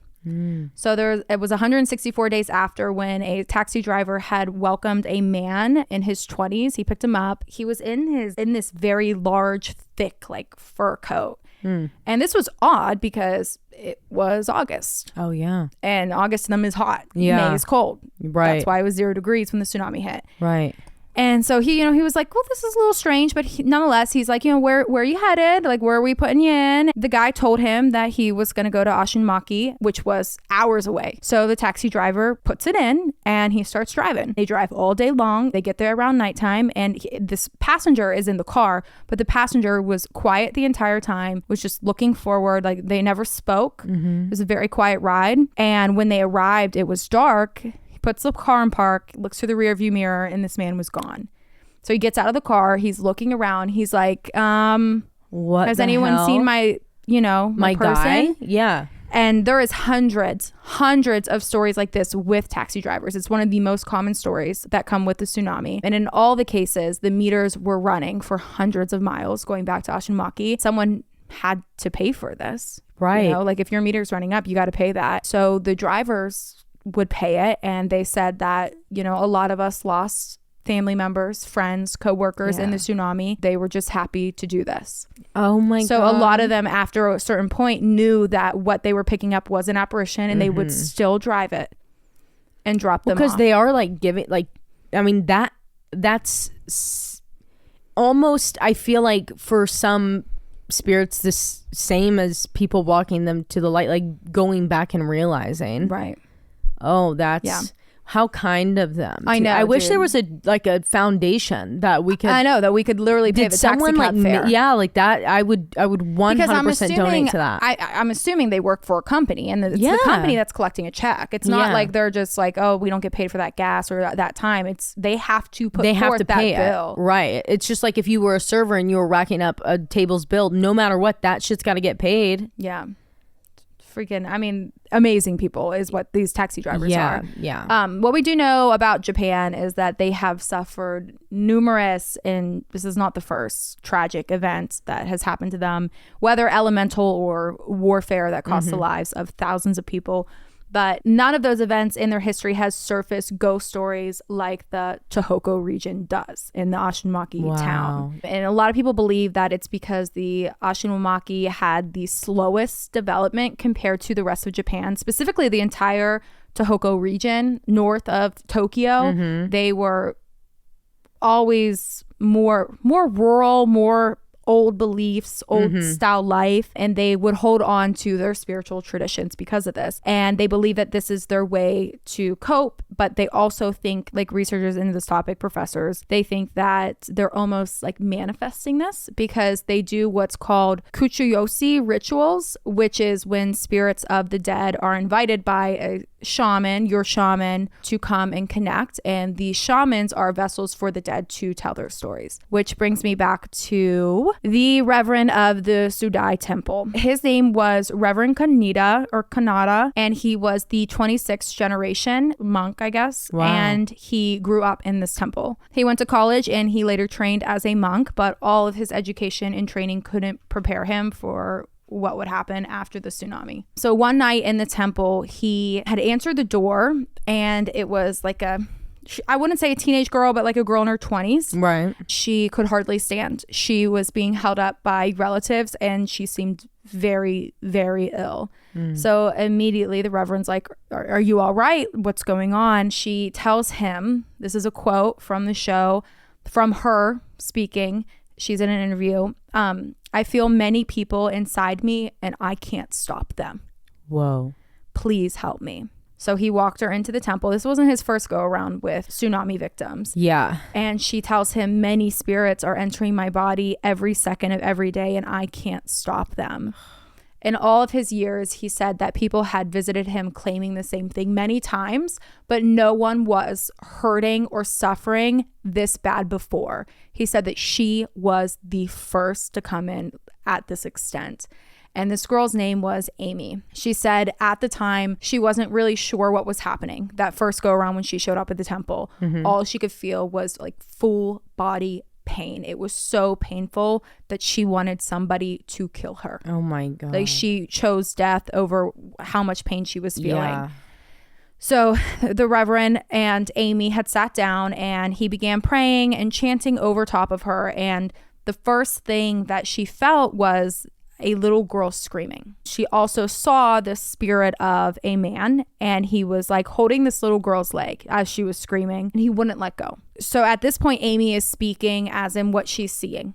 So it was 164 days after when a taxi driver had welcomed a man in his 20s. He picked him up. He was in this very large, thick, like fur coat. And this was odd because it was August. Oh, yeah. And August to them is hot. Yeah. May is cold. Right. That's why it was 0 degrees when the tsunami hit. Right. And so he was like, well, this is a little strange, but nonetheless, he's like, where are you headed? Like, where are we putting you in? The guy told him that he was going to go to Oshinmaki, which was hours away. So the taxi driver puts it in and he starts driving. They drive all day long. They get there around nighttime, and this passenger is in the car, but the passenger was quiet the entire time, was just looking forward. Like, they never spoke. It was a very quiet ride. And when they arrived, it was dark. Puts the car in park, looks through the rear view mirror, and this man was gone. So he gets out of the car. He's looking around. He's like, what has anyone seen my person? Guy? Yeah. And there is hundreds of stories like this with taxi drivers. It's one of the most common stories that come with the tsunami. And in all the cases, the meters were running for hundreds of miles going back to Oshinmaki. Someone had to pay for this. Right. Like, if your meter's running up, you got to pay that. So the drivers would pay it, and they said that a lot of us lost family members, friends, co-workers in the tsunami. They were just happy to do this. Oh my God. So a lot of them after a certain point knew that what they were picking up was an apparition, and they would still drive it and drop them off. Because they are like giving, like, I mean, that's almost, I feel like for some spirits the same as people walking them to the light, like going back and realizing. Right. Oh, that's how kind of them. I know. I wish there was a foundation that we could. I know that we could literally pay the taxi cab fare. Yeah, like that. I would 100% donate to that. I'm assuming they work for a company, and it's the company that's collecting a check. It's not like they're just like, oh, we don't get paid for that gas or that time. It's they have to put forth that bill. Right. It's just like if you were a server and you were racking up a table's bill, no matter what, that shit's got to get paid. Yeah. Freaking, I mean, amazing people is what these taxi drivers are. Yeah. What we do know about Japan is that they have suffered numerous, and this is not the first tragic event that has happened to them, whether elemental or warfare that cost the lives of thousands of people. But none of those events in their history has surfaced ghost stories like the Tōhoku region does in the Oshinmaki town. And a lot of people believe that it's because the Oshinmaki had the slowest development compared to the rest of Japan, specifically the entire Tōhoku region north of Tokyo. They were always more rural, more old beliefs, old style life, and they would hold on to their spiritual traditions because of this. And they believe that this is their way to cope, but they also think, like researchers into this topic, professors, they think that they're almost like manifesting this because they do what's called kuchuyoshi rituals, which is when spirits of the dead are invited by a shaman, your shaman, to come and connect, and the shamans are vessels for the dead to tell their stories. Which brings me back to the Reverend of the Sudai Temple. His name was Reverend Kanada, and he was the 26th generation monk, I guess. Wow. And he grew up in this temple. He went to college and he later trained as a monk, but all of his education and training couldn't prepare him for what would happen after the tsunami. So one night in the temple, he had answered the door, and it was like I wouldn't say a teenage girl, but like a girl in her 20s. Right. She could hardly stand. She was being held up by relatives, and she seemed very, very ill. So immediately the Reverend's like, are you all right? What's going on? She tells him, this is a quote from the show, from her speaking. She's in an interview. I feel many people inside me and I can't stop them. Whoa. Please help me. So he walked her into the temple. This wasn't his first go around with tsunami victims. Yeah. And she tells him, many spirits are entering my body every second of every day, and I can't stop them. In all of his years, he said that people had visited him claiming the same thing many times, but no one was hurting or suffering this bad before. He said that she was the first to come in at this extent. And this girl's name was Amy. She said at the time, she wasn't really sure what was happening. That first go around when she showed up at the temple, all she could feel was like full body pain. It was so painful that she wanted somebody to kill her. Oh my God. Like she chose death over how much pain she was feeling. Yeah. So the Reverend and Amy had sat down and he began praying and chanting over top of her. And the first thing that she felt was a little girl screaming. She also saw the spirit of a man, and he was like holding this little girl's leg as she was screaming, and he wouldn't let go. So at this point, Amy is speaking as in what she's seeing.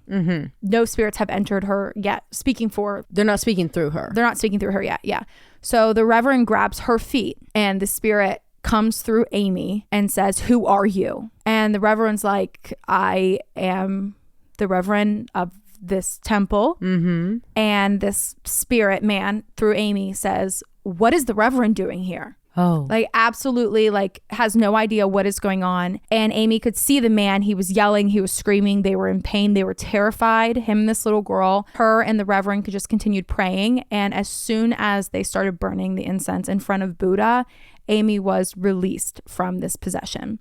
No spirits have entered her yet. They're not speaking through her. They're not speaking through her yet. Yeah. So the Reverend grabs her feet, and the spirit comes through Amy and says, "Who are you?" And the Reverend's like, "I am the Reverend of this temple." And this spirit man through Amy says, "What is the Reverend doing here?" Oh. Like absolutely like has no idea what is going on. And Amy could see the man. He was yelling, he was screaming, they were in pain, they were terrified. Him and this little girl, her and the Reverend could just continued praying. And as soon as they started burning the incense in front of Buddha, Amy was released from this possession.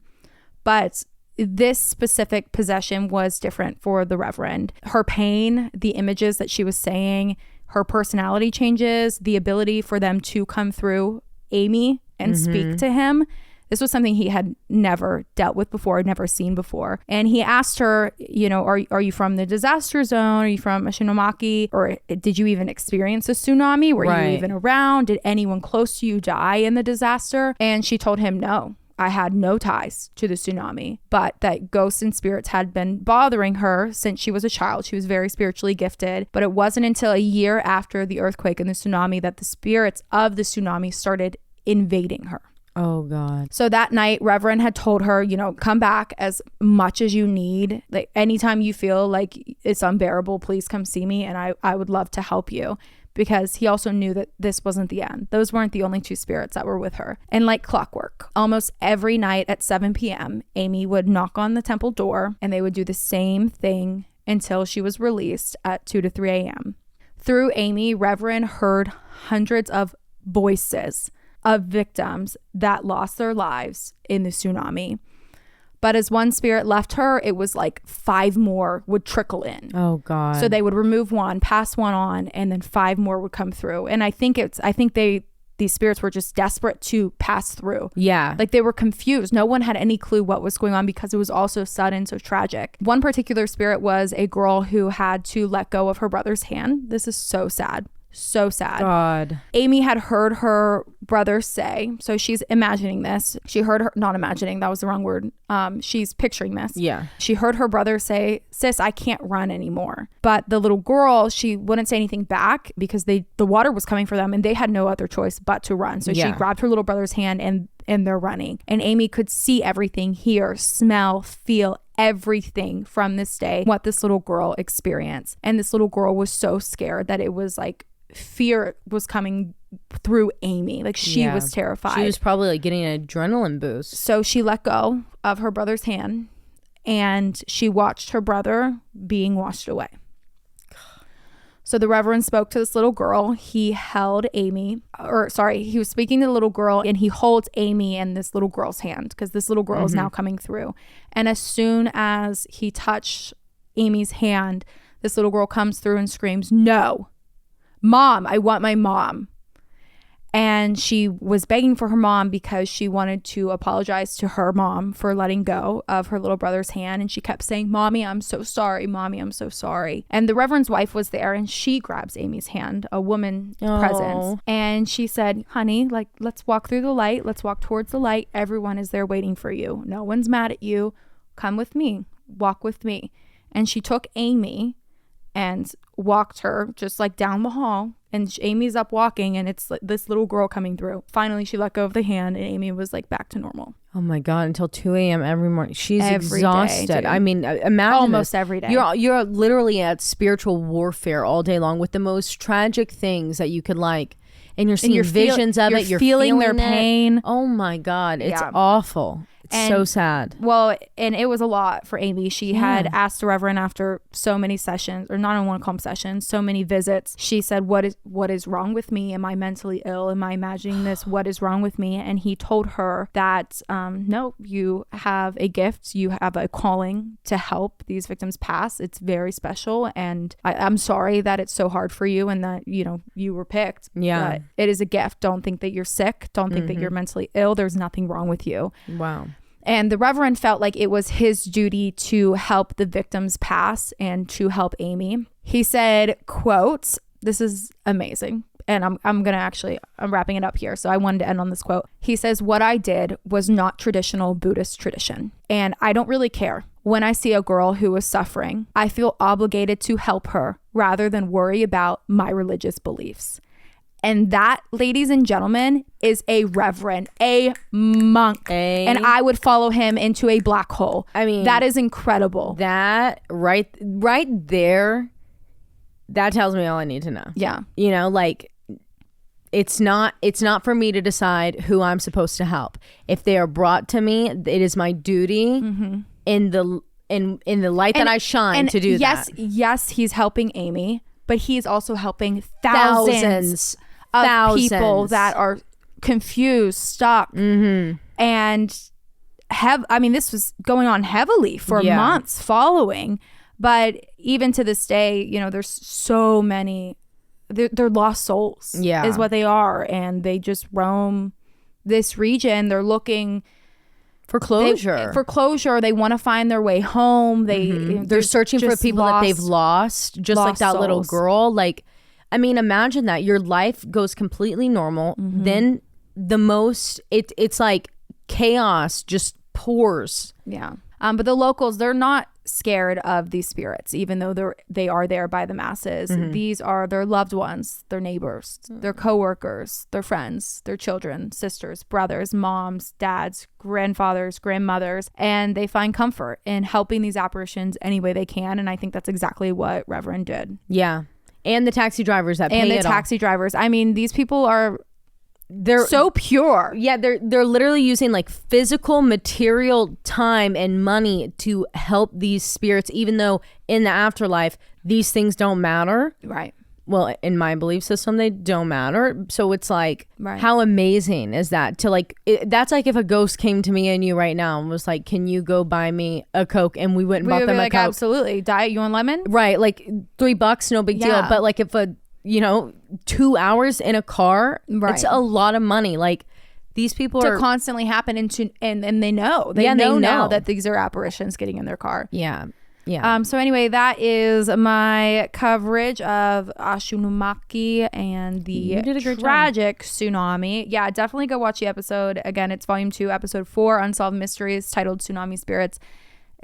But this specific possession was different for the Reverend. Her pain, the images that she was saying, her personality changes, the ability for them to come through Amy and speak to him. This was something he had never dealt with before, never seen before. And he asked her, you know, are you from the disaster zone? Are you from Ishinomaki? Or did you even experience a tsunami? Were you even around? Did anyone close to you die in the disaster? And she told him, no, I had no ties to the tsunami, but that ghosts and spirits had been bothering her since she was a child. She was very spiritually gifted, but it wasn't until a year after the earthquake and the tsunami that the spirits of the tsunami started invading her. Oh God. So that night, Reverend had told her, you know, come back as much as you need. Like anytime you feel like it's unbearable, please come see me and I would love to help you. Because he also knew that this wasn't the end. Those weren't the only two spirits that were with her. And like clockwork, almost every night at 7 p.m., Amy would knock on the temple door and they would do the same thing until she was released at 2 to 3 a.m. Through Amy, Reverend heard hundreds of voices of victims that lost their lives in the tsunami. But as one spirit left her, it was like 5 more would trickle in. Oh God. So they would remove one, pass one on, and then 5 more would come through. And I think these spirits were just desperate to pass through. Yeah. Like they were confused. No one had any clue what was going on because it was all so sudden, so tragic. One particular spirit was a girl who had to let go of her brother's hand. This is so sad. So sad. God. Amy had heard her brother say, so she's imagining this. She heard her, not imagining, that was the wrong word. She's picturing this. Yeah. She heard her brother say, "Sis, I can't run anymore." But the little girl, she wouldn't say anything back because the water was coming for them and they had no other choice but to run. So she grabbed her little brother's hand and they're running. And Amy could see everything, hear, smell, feel everything from this day, what this little girl experienced. And this little girl was so scared that it was like, fear was coming through Amy. Like she was terrified. She was probably like getting an adrenaline boost. So she let go of her brother's hand and she watched her brother being washed away. So the Reverend spoke to this little girl. He held Amy, he was speaking to the little girl and he holds Amy in this little girl's hand because this little girl is now coming through. And as soon as he touched Amy's hand, this little girl comes through and screams, "No, Mom, I want my mom." And she was begging for her mom because she wanted to apologize to her mom for letting go of her little brother's hand. And she kept saying, "Mommy, I'm so sorry. Mommy, I'm so sorry." And the Reverend's wife was there and she grabs Amy's hand, a woman presence. And she said, "Honey, like, let's walk through the light. Let's walk towards the light. Everyone is there waiting for you. No one's mad at you. Come with me. Walk with me." And she took Amy and walked her just like down the hall. And Amy's up walking, and it's like this little girl coming through. Finally, she let go of the hand, and Amy was like back to normal. Oh my God, until 2 a.m. every morning. She's every exhausted. Day, I mean, imagine almost this. Every day. You're literally at spiritual warfare all day long with the most tragic things that you could like. And you're seeing visions of it. You're feeling their pain. Oh my God, it's awful. It's so sad. Well, and it was a lot for Amy. She had asked the Reverend after so many sessions, or not, I want to call them sessions, so many visits. She said, what is wrong with me? Am I mentally ill? Am I imagining this? What is wrong with me? And he told her that, no, you have a gift. You have a calling to help these victims pass. It's very special. And I'm sorry that it's so hard for you and that, you were picked. Yeah. But it is a gift. Don't think that you're sick. Don't think that you're mentally ill. There's nothing wrong with you. Wow. And the Reverend felt like it was his duty to help the victims pass and to help Amy. He said, quote, this is amazing. And I'm wrapping it up here. So I wanted to end on this quote. He says, what I did was not traditional Buddhist tradition. And I don't really care. When I see a girl who is suffering, I feel obligated to help her rather than worry about my religious beliefs. And that, ladies and gentlemen, is a reverend, a monk. And I would follow him into a black hole. I mean, that is incredible. That right there, that tells me all I need to know. Yeah. Like, it's not for me to decide who I'm supposed to help. If they are brought to me, it is my duty in the light that I shine to do that. Yes, he's helping Amy, but he's also helping thousands of people that are confused, stuck, and this was going on heavily for months following. But even to this day, there's so many. They're lost souls, is what they are, and they just roam this region. They're looking for closure. They want to find their way home. They're searching for people that they've lost, just like that little girl. Like, I mean, imagine that your life goes completely normal. Then it's like chaos just pours. Yeah. But the locals, they're not scared of these spirits, even though they are there by the masses. These are their loved ones, their neighbors, their coworkers, their friends, their children, sisters, brothers, moms, dads, grandfathers, grandmothers, and they find comfort in helping these apparitions any way they can. And I think that's exactly what Reverend did. Yeah. And the taxi drivers that pay it all. And the taxi drivers. I mean, these people they're so pure. Yeah, they're literally using like physical, material, time and money to help these spirits, even though in the afterlife these things don't matter. Right. Well, in my belief system, they don't matter. So it's like, how amazing is that? To like, that's like if a ghost came to me and you right now and was like, "Can you go buy me a Coke?" And we went and bought them a Coke. Absolutely. Diet, you want lemon? Right, like $3, no big deal. But like if 2 hours in a car, it's a lot of money. Like, these people are constantly happen and they know. They know now that these are apparitions getting in their car. Yeah. Yeah. So anyway, that is my coverage of Ashunumaki and the tragic tsunami. Yeah, definitely go watch the episode. Again, it's volume 2, episode 4, Unsolved Mysteries, titled Tsunami Spirits.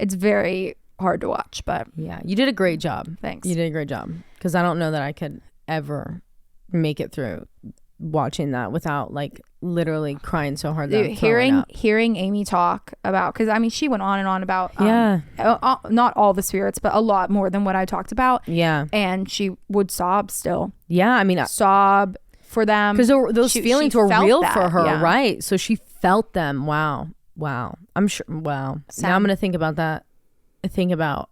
It's very hard to watch, but yeah, you did a great job. Thanks. You did a great job, because I don't know that I could ever make it through watching that without like literally crying so hard that hearing Amy talk about, because I mean she went on and on about not all the spirits, but a lot more than what I talked about, and she would sob still. I mean, sob for them, because those feelings were real for her, right? So she felt them. Wow. I'm sure. Wow. Now I'm gonna think about that. Think about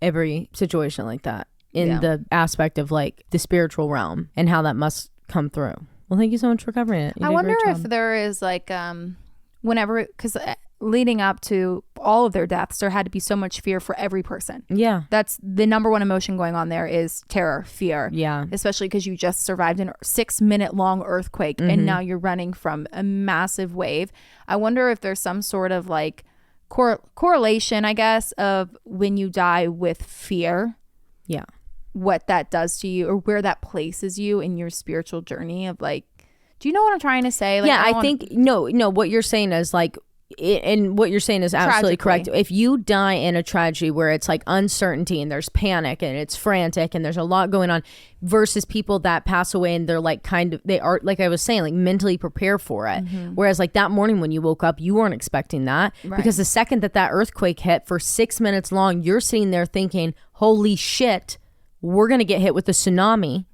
every situation like that in the aspect of like the spiritual realm and how that must come through. Well, thank you so much for covering it. I wonder if there is like because leading up to all of their deaths, there had to be so much fear for every person. Yeah. That's the number one emotion going on there, is terror, fear. Yeah. Especially because you just survived a 6-minute long earthquake and now you're running from a massive wave. I wonder if there's some sort of like correlation, I guess, of when you die with fear. Yeah. What that does to you, or where that places you in your spiritual journey of like, do you know what I'm trying to say? Like, I think no, what you're saying is like, And what you're saying is absolutely correct. If you die in a tragedy where it's like uncertainty and there's panic and it's frantic and there's a lot going on, versus people that pass away and they're like they are, like I was saying, like mentally prepared for it. Whereas like that morning when you woke up, you weren't expecting that, because the second that earthquake hit for 6 minutes long, you're sitting there thinking, holy shit, we're going to get hit with a tsunami.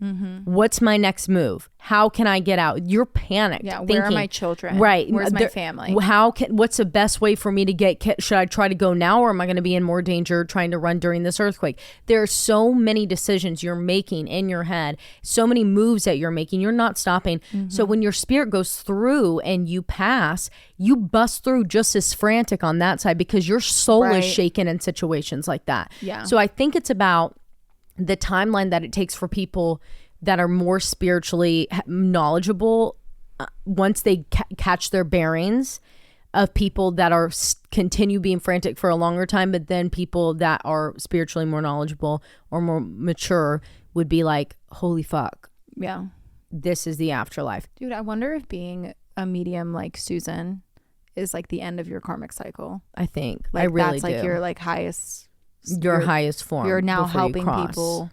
What's my next move? How can I get out? You're panicked. Yeah. Thinking, where are my children? Right. Where's my family? What's the best way for me to get? Should I try to go now, or am I going to be in more danger trying to run during this earthquake? There are so many decisions you're making in your head, so many moves that you're making. You're not stopping. So when your spirit goes through and you pass, you bust through just as frantic on that side, because your soul is shaken in situations like that. Yeah. So I think it's about the timeline that it takes for people that are more spiritually knowledgeable, once they catch their bearings, of people that are continue being frantic for a longer time, but then people that are spiritually more knowledgeable or more mature would be like, holy fuck. Yeah. This is the afterlife. Dude, I wonder if being a medium like Susan is like the end of your karmic cycle. I think. Like, I really that's like do. your like highest... Your highest form. You're now helping people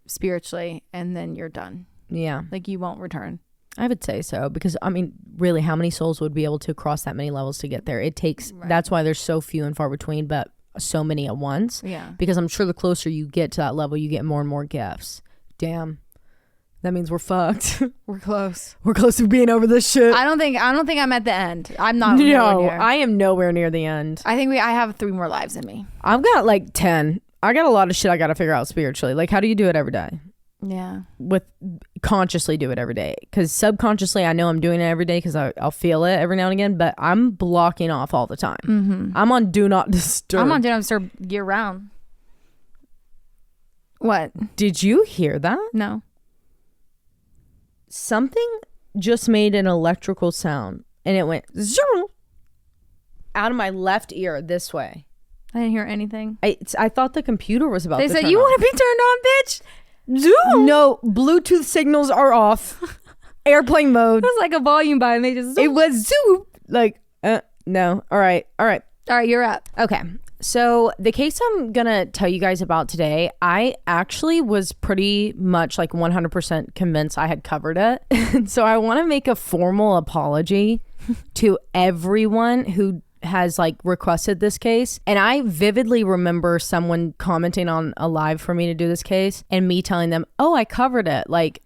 spiritually, and then you're done. Yeah. Like, you won't return. I would say so, because I mean, really, how many souls would be able to cross that many levels to get there? It takes, that's why there's so few and far between, but so many at once. Yeah. Because I'm sure the closer you get to that level, you get more and more gifts. Damn. That means we're fucked. We're close. We're close to being over this shit. I don't think I'm at the end. I'm not. No, I am nowhere near the end. I think I have 3 more lives in me. I've got like 10. I got a lot of shit I got to figure out spiritually. Like, how do you do it every day? Yeah. Consciously do it every day. Because subconsciously, I know I'm doing it every day because I'll feel it every now and again, but I'm blocking off all the time. I'm on do not disturb. I'm on do not disturb year round. What? Did you hear that? No. Something just made an electrical sound, and it went zoom out of my left ear this way. I didn't hear anything. I thought the computer was about to turn on. They said, you want to be turned on, bitch? Zoom. No, Bluetooth signals are off. Airplane mode. It was like a volume by, and they just zoom. It was zoom. Like, no. All right, you're up. Okay. So the case I'm going to tell you guys about today, I actually was pretty much like 100% convinced I had covered it. And so I want to make a formal apology to everyone who has like requested this case. And I vividly remember someone commenting on a live for me to do this case and me telling them, oh, I covered it. Like,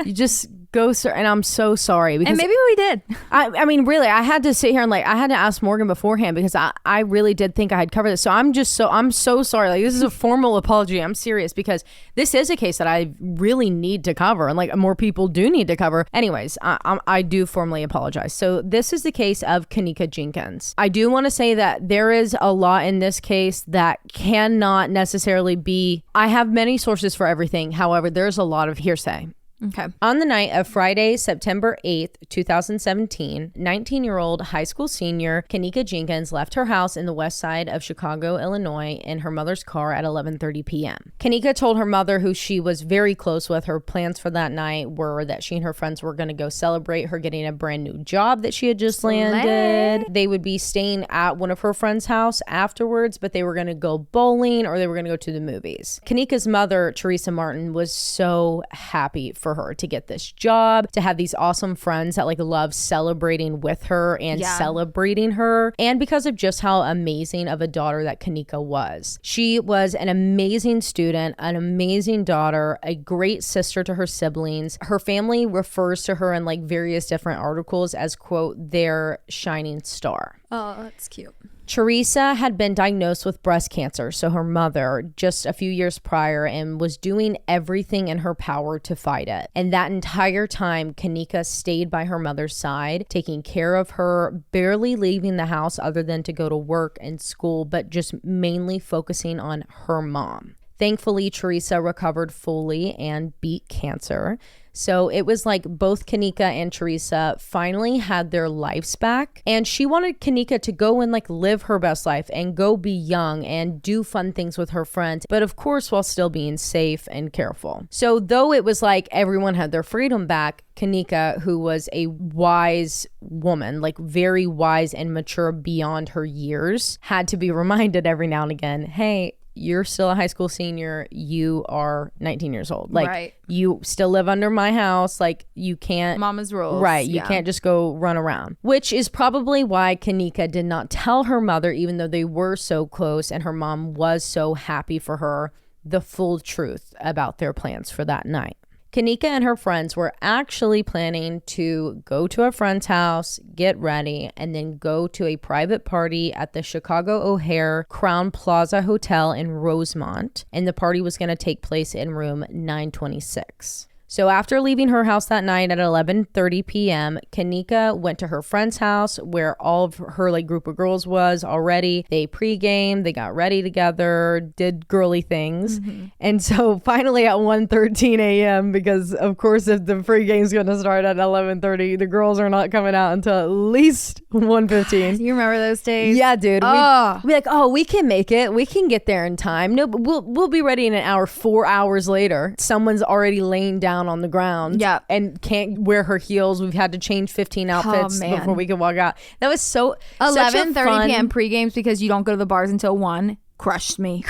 you just go, sir. And I'm so sorry. Because and maybe we did. I mean, really, I had to sit here and like, I had to ask Morgan beforehand, because I really did think I had covered this. So I'm so sorry. Like, this is a formal apology. I'm serious, because this is a case that I really need to cover, and like more people do need to cover. Anyways, I do formally apologize. So this is the case of Kenneka Jenkins. I do want to say that there is a lot in this case that cannot necessarily be, I have many sources for everything. However, there's a lot of hearsay. Okay. On the night of Friday, September 8th, 2017, 19-year-old high school senior Kenneka Jenkins left her house in the west side of Chicago, Illinois, in her mother's car at 11:30 p.m. Kenneka told her mother, who she was very close with, her plans for that night were that she and her friends were going to go celebrate her getting a brand new job that she had just landed. They would be staying at one of her friends' house afterwards, but they were going to go bowling or they were going to go to the movies. Kenneka's mother, Teresa Martin, was so happy for her to get this job, to have these awesome friends that like love celebrating with her and celebrating her, and because of just how amazing of a daughter that Kenneka was. She was an amazing student, an amazing daughter, a great sister to her siblings. Her family refers to her in like various different articles as, quote, their shining star. Oh, that's cute. Teresa had been diagnosed with breast cancer, so her mother, just a few years prior, and was doing everything in her power to fight it. And that entire time, Kenneka stayed by her mother's side, taking care of her, barely leaving the house other than to go to work and school, but just mainly focusing on her mom. Thankfully, Teresa recovered fully and beat cancer. So it was like both Kenneka and Teresa finally had their lives back. And she wanted Kenneka to go and like live her best life and go be young and do fun things with her friends. But of course, while still being safe and careful. So though it was like everyone had their freedom back, Kenneka, who was a wise woman, like very wise and mature beyond her years, had to be reminded every now and again, hey, you're still a high school senior. You are 19 years old. Like, you still live under my house. Like, you can't. Mama's rules. Right. You can't just go run around. Which is probably why Kenneka did not tell her mother, even though they were so close and her mom was so happy for her, the full truth about their plans for that night. Kenneka and her friends were actually planning to go to a friend's house, get ready, and then go to a private party at the Chicago O'Hare Crown Plaza Hotel in Rosemont. And the party was going to take place in room 926. So after leaving her house that night at 11:30 p.m., Kenneka went to her friend's house where all of her like group of girls was already. They pregame, they got ready together, did girly things. And so finally at 1:13 a.m., because of course if the pregame's going to start at 11:30, the girls are not coming out until at least 1:15. You remember those days? Yeah, dude. We'd be like, oh, we can make it. We can get there in time. No, but we'll be ready in an hour. 4 hours later, someone's already laying down on the ground and can't wear her heels. We've had to change 15 outfits before we could walk out. That was so 11:30 p.m. pre-games because you don't go to the bars until 1. Crushed me,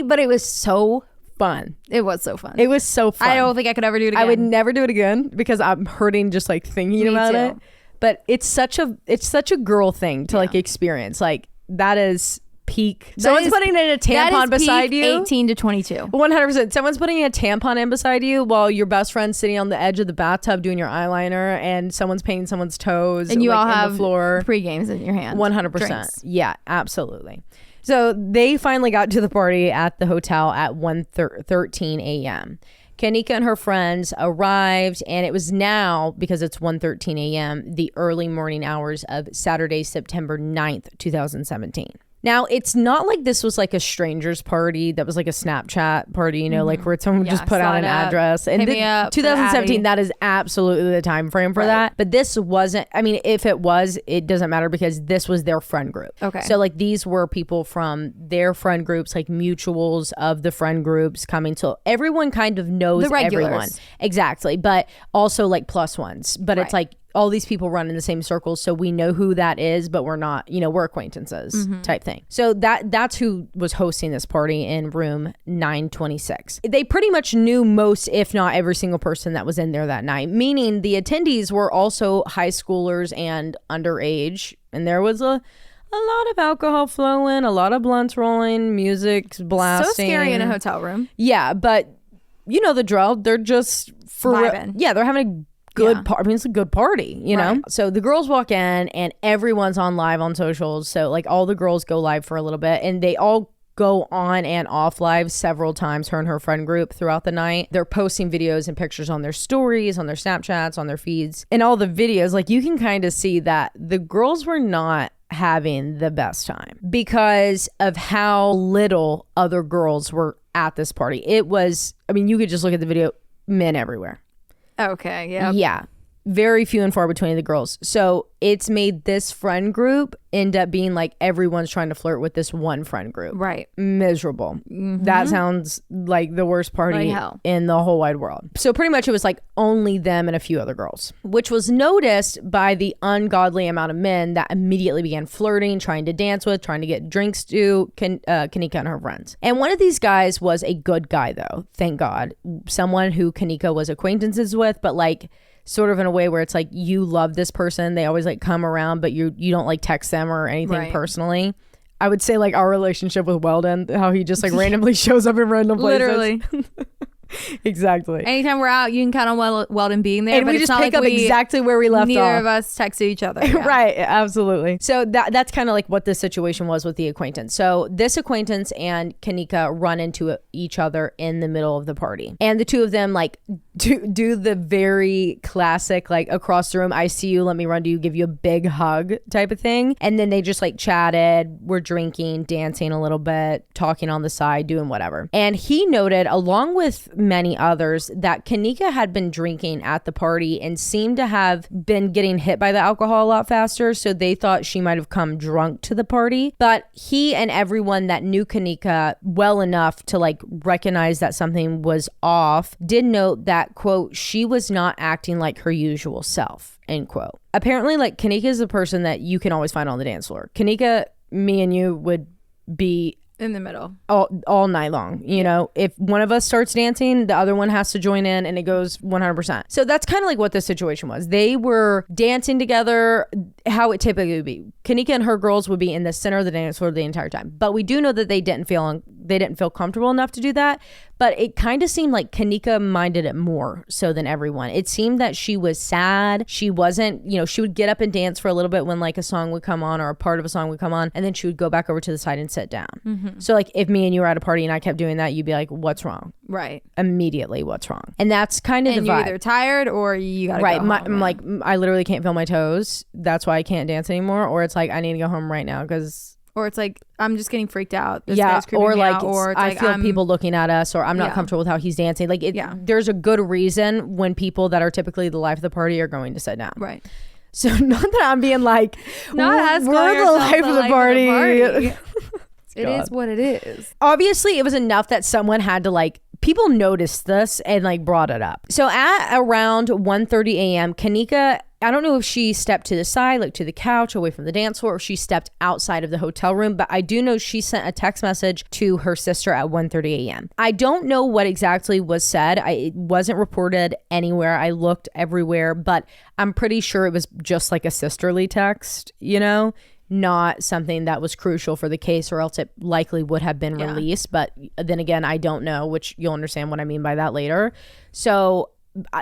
but it was so fun. It was so fun. I don't think I could ever do it again. I would never do it again because I'm hurting just like thinking about it. But it's such a girl thing to like experience. Like, that is peak. Someone's putting in a tampon beside you. 18 to 22. 100%. Someone's putting a tampon in beside you while your best friend's sitting on the edge of the bathtub doing your eyeliner, and someone's painting someone's toes. And you all have the floor. Pre-games in your hand. 100%. Drinks. Yeah, absolutely. So they finally got to the party at the hotel at 1:13 a.m. Kenneka and her friends arrived, and it was now, because it's 1:13 a.m., the early morning hours of Saturday, September 9th, 2017. Now, it's not like this was like a stranger's party that was like a Snapchat party, you know, like where someone would just put out an address. And 2017, that is absolutely the time frame for that. But this wasn't, I mean, if it was, it doesn't matter because this was their friend group. Okay. So like these were people from their friend groups, like mutuals of the friend groups coming. So everyone kind of knows the regulars. Everyone. Exactly. But also like plus ones. But it's like, all these people run in the same circles, so we know who that is, but we're not, you know, we're acquaintances type thing. So that's who was hosting this party in room 926. They pretty much knew most, if not every single person that was in there that night, meaning the attendees were also high schoolers and underage, and there was a lot of alcohol flowing, a lot of blunts rolling, music blasting. So scary in a hotel room. Yeah, but you know the drill. They're just vibing. Yeah, they're having a good I mean, it's a good party, you know? So the girls walk in and everyone's on live on socials. So like all the girls go live for a little bit, and they all go on and off live several times, her and her friend group, throughout the night. They're posting videos and pictures on their stories, on their Snapchats, on their feeds. And all the videos, like you can kind of see that the girls were not having the best time because of how little other girls were at this party. It was, I mean, you could just look at the video, men everywhere. Okay, yeah. Yeah. Very few and far between the girls. So it's made this friend group end up being like everyone's trying to flirt with this one friend group. Right. Miserable. That sounds like the worst party in the whole wide world. So pretty much it was like only them and a few other girls, which was noticed by the ungodly amount of men that immediately began flirting, trying to dance with, trying to get drinks to Kenneka and her friends. And one of these guys was a good guy though, thank God. Someone who Kenneka was acquaintances with, but like sort of in a way where it's like you love this person, they always like come around, but you don't like text them or anything personally. I would say like our relationship with Weldon, how he just like randomly shows up in random places. Literally. Exactly. Anytime we're out, you can count on Weldon being there. And but we it's just not pick like up exactly where we left off. Neither of us texted each other. Yeah. Right, absolutely. So that's kind of like what the situation was with the acquaintance. So this acquaintance and Kenneka run into each other in the middle of the party. And the two of them like do the very classic like across the room, I see you, let me run to you, give you a big hug type of thing. And then they just like chatted, were drinking, dancing a little bit, talking on the side, doing whatever. And he noted, along with many others, that Kenneka had been drinking at the party and seemed to have been getting hit by the alcohol a lot faster. So they thought she might have come drunk to the party. But he and everyone that knew Kenneka well enough to like recognize that something was off did note that, quote, she was not acting like her usual self. end quote. Apparently, like, Kenneka is a person that you can always find on the dance floor. Kenneka, me and you would be in the middle all night long. You know, if one of us starts dancing, the other one has to join in, and it goes 100%. So that's kind of like what the situation was. They were dancing together how it typically would be. Kenneka and her girls would be in the center of the dance floor the entire time. But we do know that they didn't feel comfortable enough to do that. But it kind of seemed like Kenneka minded it more so than everyone. It seemed that she was sad. She wasn't, you know, she would get up and dance for a little bit when like a song would come on or a part of a song would come on, and then she would go back over to the side and sit down. Mm-hmm. So like if me and you were at a party and I kept doing that, you'd be like, what's wrong? Right. Immediately, what's wrong? And that's kind of the vibe. You're either tired or you gotta go home. I'm like, I literally can't feel my toes. That's why I can't dance anymore. Or it's like, I need to go home right now because... Or it's like, I'm just getting freaked out. This guy's creeping or me like, out. Or it's I like, feel people looking at us, or I'm not comfortable with how he's dancing. Like, there's a good reason when people that are typically the life of the party are going to sit down. Right. So not that I'm being like, not we're the life of the party. It is what it is. Obviously, it was enough that someone had to like, people noticed this and like brought it up. So at around 1:30 a.m., Kenneka, I don't know if she stepped to the side, like to the couch away from the dance floor, or she stepped outside of the hotel room, but I do know she sent a text message to her sister at 1:30 a.m. I don't know what exactly was said. It wasn't reported anywhere. I looked everywhere, but I'm pretty sure it was just like a sisterly text, you know? Not something that was crucial for the case, or else it likely would have been released. But then again, I don't know, which you'll understand what I mean by that later. So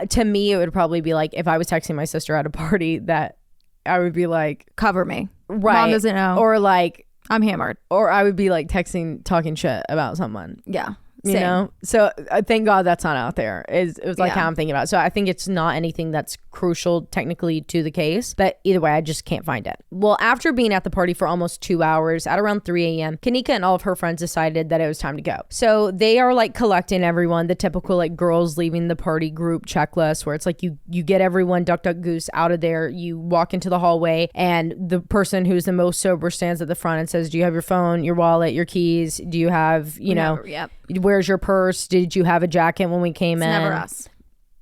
to me, it would probably be like if I was texting my sister at a party, that I would be like, cover me. Right. Mom doesn't know. Or like, I'm hammered. Or I would be like talking shit about someone. Yeah. You know? So thank God that's not out there. It was like how I'm thinking about it. So I think it's not anything that's crucial technically to the case, but either way, I just can't find it. Well, after being at the party for almost 2 hours, at around 3 a.m., Kenneka and all of her friends decided that it was time to go. So they are like collecting everyone, the typical like girls leaving the party group checklist, where it's like you get everyone duck goose out of there, you walk into the hallway, and the person who's the most sober stands at the front and says, do you have your phone, your wallet, your keys? Do you have, where's your purse? Did you have a jacket when we came in? Never us.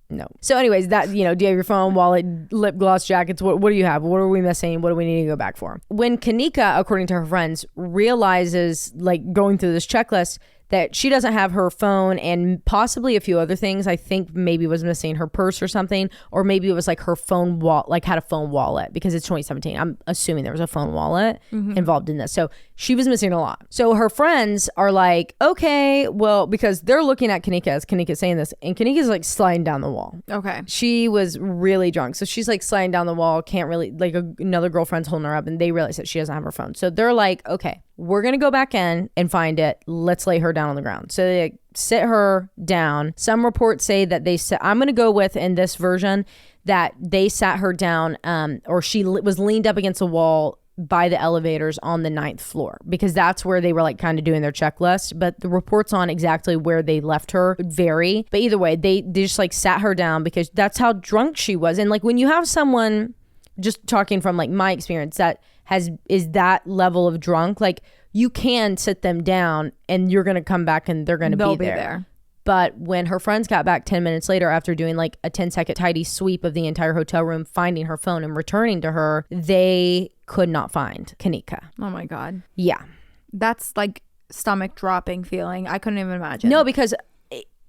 No. So anyways, that, do you have your phone, wallet, lip gloss, jackets? What do you have? What are we missing? What do we need to go back for? When Kenneka, according to her friends, realizes, like going through this checklist, that she doesn't have her phone and possibly a few other things. I think maybe was missing her purse or something, or maybe it was like her phone wallet, like had a phone wallet, because it's 2017. I'm assuming there was a phone wallet involved in this. So she was missing a lot. So her friends are like, okay, well, because they're looking at Kenneka as Kenneka's saying this, and Kenneka's like sliding down the wall. Okay. She was really drunk. So she's like sliding down the wall, can't really, like another girlfriend's holding her up, and they realize that she doesn't have her phone. So they're like, okay, we're going to go back in and find it. Let's lay her down on the ground. So they sit her down. Some reports say that they said, I'm going to go with in this version that they sat her down, or she was leaned up against a wall by the elevators on the 9th floor, because that's where they were like kind of doing their checklist. But the reports on exactly where they left her vary. But either way, they just like sat her down because that's how drunk she was. And like when you have someone, just talking from like my experience, that is that level of drunk, like you can sit them down and you're going to come back and they'll be there. But when her friends got back 10 minutes later after doing like a 10-second tidy sweep of the entire hotel room, finding her phone and returning to her, they could not find Kenneka. Oh my God. Yeah. That's like stomach dropping feeling. I couldn't even imagine. No, because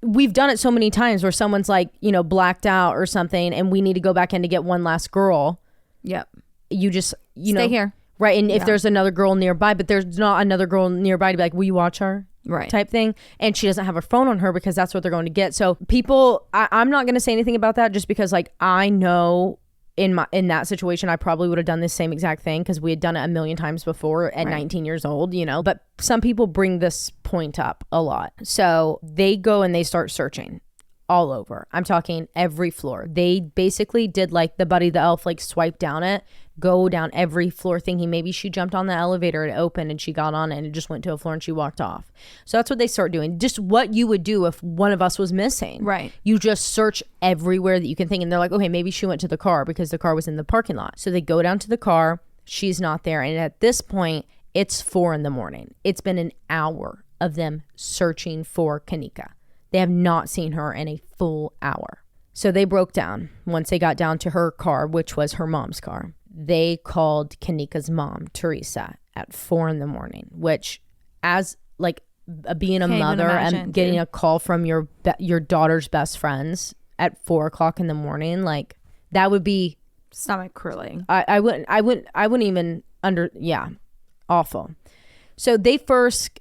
we've done it so many times where someone's like, blacked out or something, and we need to go back in to get one last girl. Yep. You just, stay here. Right. And if there's another girl nearby, but there's not another girl nearby to be like, will you watch her? Right. Type thing. And she doesn't have her phone on her because that's what they're going to get. So people, I'm not going to say anything about that just because like I know in that situation, I probably would have done the same exact thing because we had done it a million times before at 19 years old, but some people bring this point up a lot. So they go and they start searching all over. I'm talking every floor. They basically did like the Buddy the Elf, like swipe down it, go down every floor thinking maybe she jumped on the elevator, it opened and she got on it and it just went to a floor and she walked off. So that's what they start doing. Just what you would do if one of us was missing. Right. You just search everywhere that you can think. And they're like, okay, maybe she went to the car because the car was in the parking lot. So they go down to the car. She's not there. And at this point, it's 4 a.m. It's been an hour of them searching for Kenneka. They have not seen her in a full hour. So they broke down. Once they got down to her car, which was her mom's car, they called Kenneka's mom, Teresa, at 4 a.m, which as like being a mother and getting a call from your daughter's best friends at 4 o'clock in the morning, like that would be stomach curling. I wouldn't even awful. So they first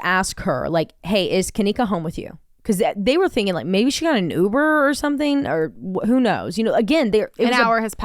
ask her like, hey, is Kenneka home with you? Because they were thinking like maybe she got an Uber or something, or who knows, you know, again, an hour had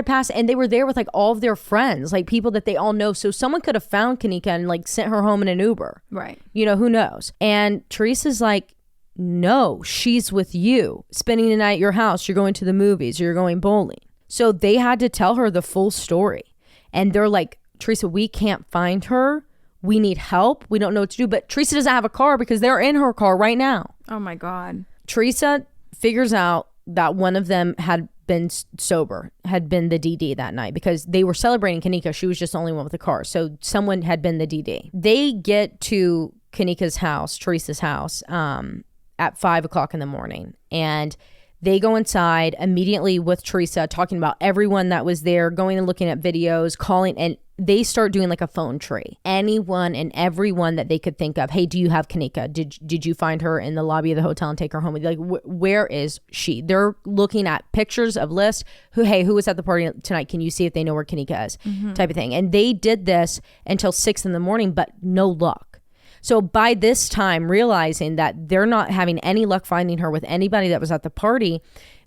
passed and they were there with like all of their friends, like people that they all know. So someone could have found Kenneka and like sent her home in an Uber. Right. You know, who knows? And Teresa's like, no, she's with you, spending the night at your house. You're going to the movies, or you're going bowling. So they had to tell her the full story. And they're like, Teresa, we can't find her. We need help. We don't know what to do. But Teresa doesn't have a car because they're in her car right now. Oh my God. Teresa figures out that one of them had been sober, had been the DD that night, because they were celebrating Kenneka. She was just the only one with a car. So someone had been the DD. They get to Kenneka's house, Teresa's house, at 5 o'clock in the morning. And they go inside immediately with Teresa, talking about everyone that was there, going and looking at videos, calling, and they start doing like a phone tree. Anyone and everyone that they could think of. Hey, do you have Kenneka? Did you find her in the lobby of the hotel and take her home? Like, where is she? They're looking at pictures of lists. Who was at the party tonight? Can you see if they know where Kenneka is? Type of thing. And they did this until 6 a.m, but no luck. So by this time, realizing that they're not having any luck finding her with anybody that was at the party,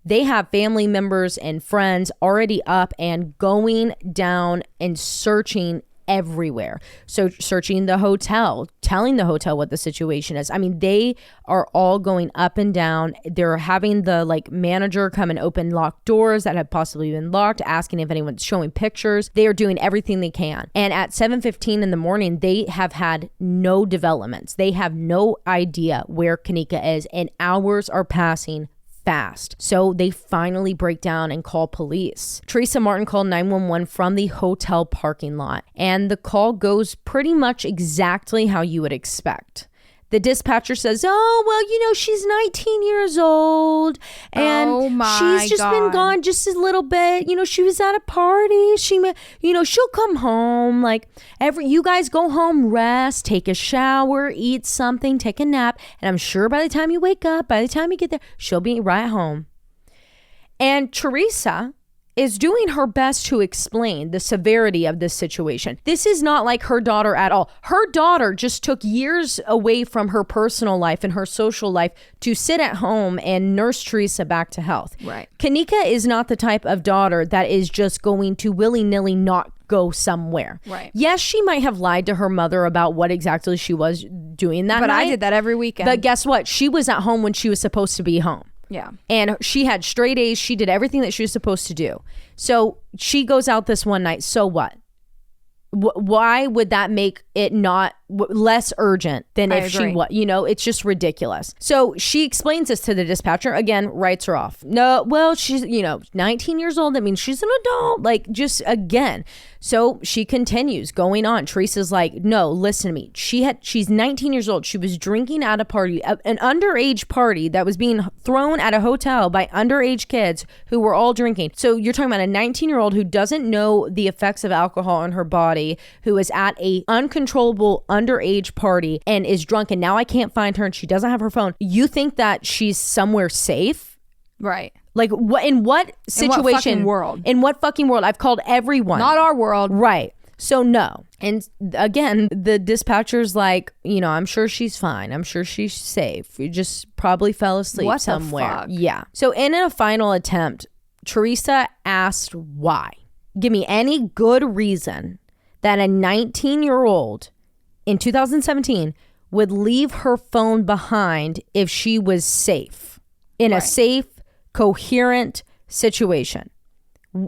they have family members and friends already up and going down and searching everywhere. So searching the hotel, telling the hotel what the situation is. I mean, they are all going up and down. They're having the like manager come and open locked doors that have possibly been locked, asking if anyone's showing pictures. They are doing everything they can. And at 7:15 in the morning, they have had no developments. They have no idea where Kenneka is, and hours are passing fast. So they finally break down and call police. Teresa Martin called 911 from the hotel parking lot, and the call goes pretty much exactly how you would expect. The dispatcher says, oh, well, you know, she's 19 years old and she's just been gone just a little bit. You know, she was at a party. She'll come home. Like, you guys go home, rest, take a shower, eat something, take a nap. And I'm sure by the time you wake up, by the time you get there, she'll be right home. And Teresa is doing her best to explain the severity of this situation. This is not like her daughter at all. Her daughter just took years away from her personal life and her social life to sit at home and nurse Teresa back to health. Right. Kenneka is not the type of daughter that is just going to willy-nilly not go somewhere. Right. Yes, she might have lied to her mother about what exactly she was doing that night. But I did that every weekend. But guess what? She was at home when she was supposed to be home. Yeah. And she had straight A's. She did everything that she was supposed to do. So she goes out this one night. So what? Why would that make it not less urgent than if she was? You know, it's just ridiculous. So she explains this to the dispatcher. Again, writes her off. No, well, she's, 19 years old. That means she's an adult. Like, just again. So she continues going on. Teresa's like, no, listen to me. She's 19 years old. She was drinking at a party, an underage party that was being thrown at a hotel by underage kids who were all drinking. So you're talking about a 19-year-old who doesn't know the effects of alcohol on her body, who is at a uncontrollable underage party and is drunk, and now I can't find her and she doesn't have her phone. You think that she's somewhere safe? Right. Like, in what situation? In what fucking world? In what fucking world? I've called everyone. Not our world. Right. So no. And again, the dispatcher's like, I'm sure she's fine. I'm sure she's safe. You just probably fell asleep somewhere. The fuck? Yeah. So in a final attempt, Teresa asked why. Give me any good reason that a 19-year-old in 2017 would leave her phone behind if she was safe, in a safe, coherent situation.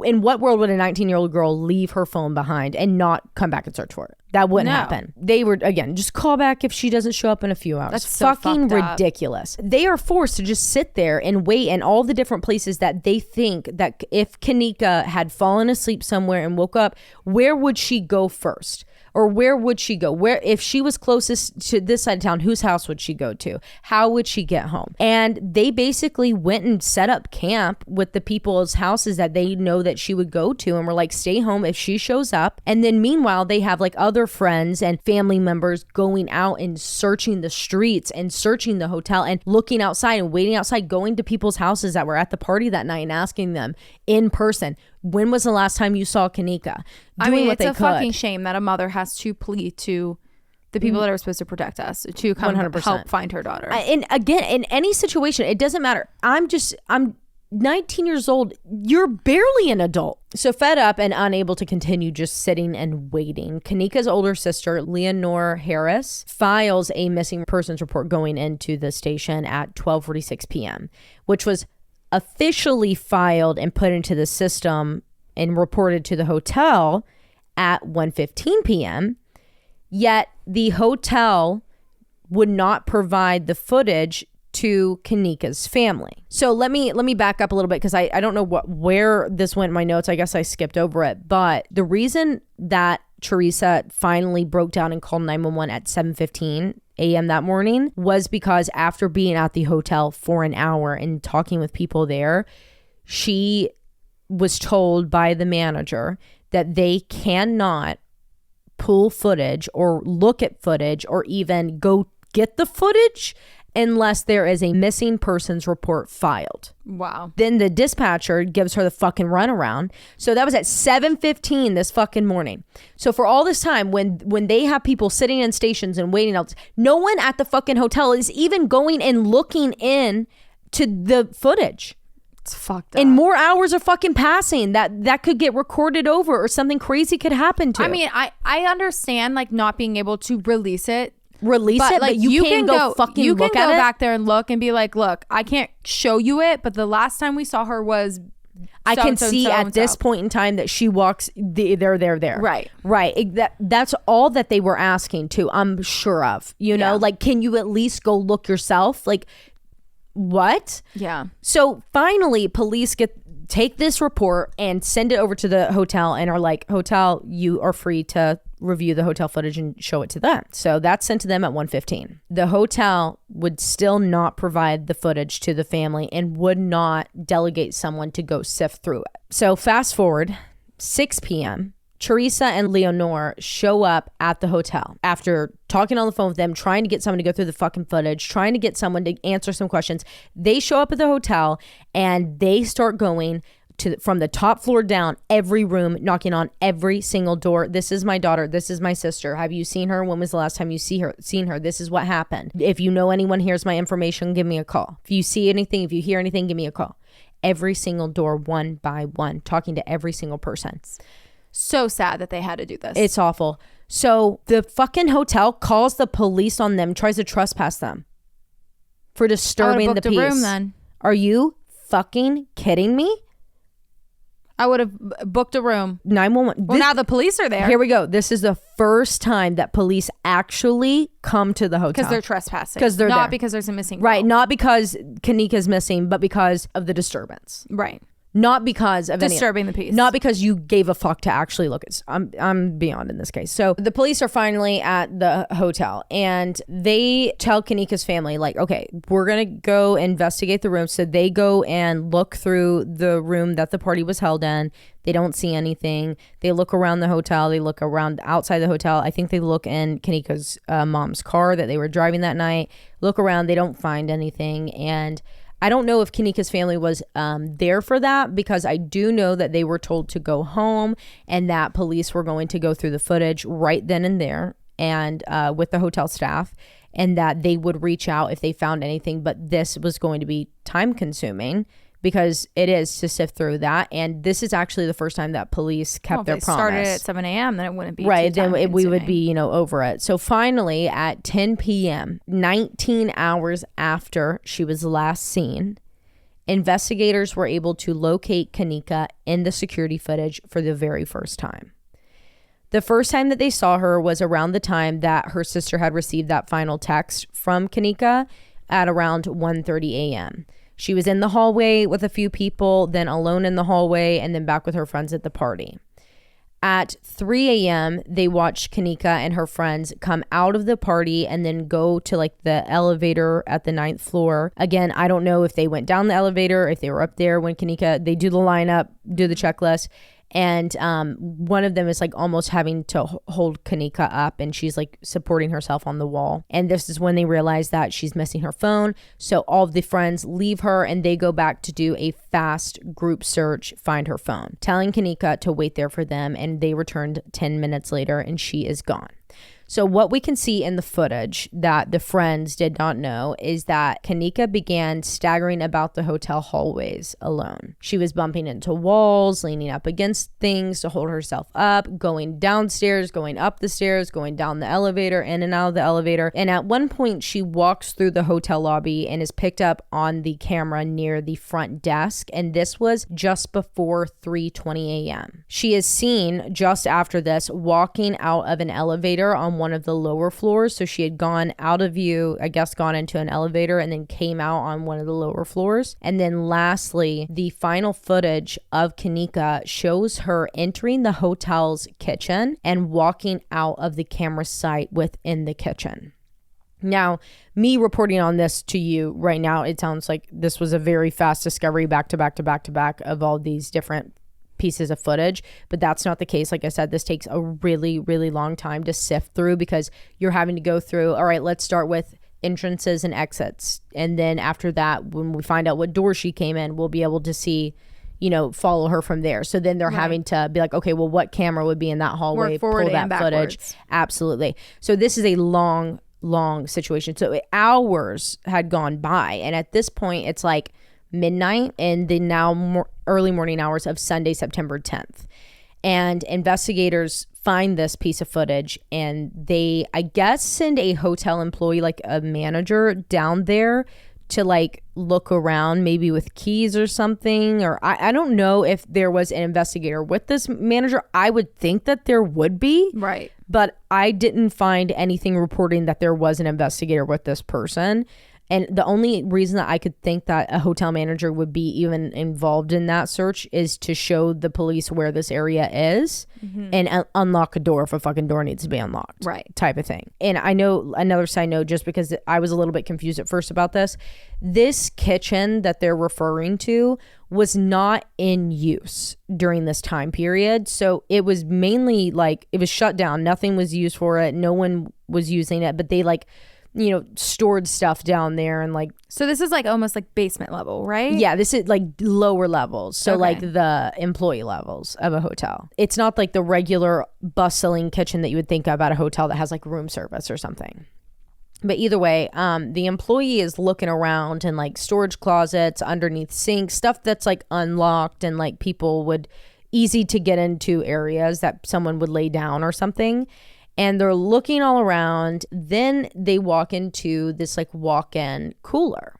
In what world would a 19-year-old girl leave her phone behind and not come back and search for it? That wouldn't happen. They were, again, just call back if she doesn't show up in a few hours. That's so fucking ridiculous. They are forced to just sit there and wait in all the different places that they think that if Kenneka had fallen asleep somewhere and woke up, where would she go first? Or where would she go? Where, if she was closest to this side of town, whose house would she go to? How would she get home? And they basically went and set up camp with the people's houses that they know that she would go to, and were like, stay home if she shows up. And then meanwhile, they have like other friends and family members going out and searching the streets and searching the hotel and looking outside and waiting outside, going to people's houses that were at the party that night and asking them in person, when was the last time you saw Kenneka? It's a fucking shame that a mother has to plead to the people that are supposed to protect us to come 100%. Help find her daughter. And again, in any situation, it doesn't matter. I'm 19 years old. You're barely an adult. So fed up and unable to continue just sitting and waiting, Kenneka's older sister, Leonore Harris, files a missing persons report going into the station at 12:46 p.m., which was officially filed and put into the system and reported to the hotel at 1:15 p.m. Yet the hotel would not provide the footage to Kenneka's family. So let me back up a little bit, because I don't know where this went in my notes. I guess I skipped over it. But the reason that Teresa finally broke down and called 911 at 7:15 a.m. that morning was because after being at the hotel for an hour and talking with people there, she was told by the manager that they cannot pull footage or look at footage or even go get the footage unless there is a missing persons report filed. Wow. Then the dispatcher gives her the fucking runaround. So that was at 7:15 this fucking morning. So for all this time, when they have people sitting in stations and waiting out, no one at the fucking hotel is even going and looking in to the footage. It's fucked up. And more hours are fucking passing that could get recorded over, or something crazy could happen to. I mean, I understand like not being able to release it, but you can't go fucking you look can at go it. back there and look and be like, look, I can't show you it, but the last time we saw her was I can see at this point in time that she walks there. Right. That's all that they were asking too, I'm sure of. You know, like, can you at least go look yourself? Like, what? Yeah. So finally, police take this report and send it over to the hotel and are like, hotel, you are free to review the hotel footage and show it to them. So that's sent to them at 1:15. The hotel would still not provide the footage to the family and would not delegate someone to go sift through it. So fast forward, 6 p.m., Teresa and Leonore show up at the hotel after talking on the phone with them, trying to get someone to go through the fucking footage, trying to get someone to answer some questions. They show up at the hotel and they start going from the top floor down, every room, knocking on every single door. This is my daughter. This is my sister. Have you seen her? When was the last time you seen her? This is what happened. If you know anyone, here's my information. Give me a call. If you see anything, if you hear anything, give me a call. Every single door, one by one, talking to every single person. So sad that they had to do this. It's awful. So the fucking hotel calls the police on them, tries to trespass them for disturbing the peace. Room, then. Are you fucking kidding me? I would have booked a room. 911. Well, now the police are there. Here we go. This is the first time that police actually come to the hotel. Because they're trespassing. Because they're not there. Because there's a missing girl. Right. Not because Kenneka's missing, but because of the disturbance. Right. Not because of disturbing the peace. Not because you gave a fuck to actually look at. I'm beyond in this case. So the police are finally at the hotel and they tell Kenneka's family, like, okay, we're gonna go investigate the room. So they go and look through the room that the party was held in. They don't see anything. They look around the hotel. They look around outside the hotel. I think they look in Kenneka's mom's car that they were driving that night. Look around. They don't find anything. And I don't know if Kenneka's family was there for that, because I do know that they were told to go home and that police were going to go through the footage right then and there and with the hotel staff, and that they would reach out if they found anything. But this was going to be time consuming because it is to sift through that. And this is actually the first time that police kept their promise. If they started at 7 a.m., then it wouldn't be right. Then we would be, be, over it. So finally at 10 p.m., 19 hours after she was last seen, investigators were able to locate Kenneka in the security footage for the very first time. The first time that they saw her was around the time that her sister had received that final text from Kenneka at around 1:30 a.m. She was in the hallway with a few people, then alone in the hallway, and then back with her friends at the party. At 3 a.m., they watched Kenneka and her friends come out of the party and then go to like the elevator at the 9th floor. Again, I don't know if they went down the elevator, if they were up there when they do the lineup, do the checklist. And one of them is like almost having to hold Kenneka up, and she's like supporting herself on the wall. And this is when they realize that she's missing her phone. So all of the friends leave her and they go back to do a fast group search, find her phone, telling Kenneka to wait there for them. And they returned 10 minutes later and she is gone. So what we can see in the footage that the friends did not know is that Kenneka began staggering about the hotel hallways alone. She was bumping into walls, leaning up against things to hold herself up, going downstairs, going up the stairs, going down the elevator, in and out of the elevator. And at one point, she walks through the hotel lobby and is picked up on the camera near the front desk. And this was just before 3:20 a.m. She is seen just after this walking out of an elevator on one of the lower floors. So she had gone out of view, I guess gone into an elevator and then came out on one of the lower floors. And then lastly, the final footage of Kenneka shows her entering the hotel's kitchen and walking out of the camera sight within the kitchen. Now, me reporting on this to you right now, it sounds like this was a very fast discovery back to back to back to back of all these different pieces of footage, but that's not the case. Like I said, this takes a really, really long time to sift through because you're having to go through, all right, let's start with entrances and exits. And then after that, when we find out what door she came in, we'll be able to see, follow her from there. So then they're having to be like, okay, well, what camera would be in that hallway? Pull that footage. Absolutely. So this is a long situation. So hours had gone by. And at this point, it's like midnight in the now early morning hours of Sunday, September 10th. And investigators find this piece of footage and they, I guess, send a hotel employee, like a manager, down there to like look around, maybe with keys or something. Or I don't know if there was an investigator with this manager. I would think that there would be. Right. But I didn't find anything reporting that there was an investigator with this person. And the only reason that I could think that a hotel manager would be even involved in that search is to show the police where this area is and unlock a door if a fucking door needs to be unlocked. Right. Type of thing. And I know another side note, just because I was a little bit confused at first about this kitchen that they're referring to was not in use during this time period. So it was mainly like, it was shut down. Nothing was used for it. No one was using it, but they stored stuff down there and like. So this is like almost like basement level, right? Yeah, this is like lower levels. So like the employee levels of a hotel. It's not like the regular bustling kitchen that you would think of at a hotel that has like room service or something. But either way, the employee is looking around in like storage closets, underneath sinks, stuff that's like unlocked and like people would easy to get into areas that someone would lay down or something. And they're looking all around. Then they walk into this like walk-in cooler.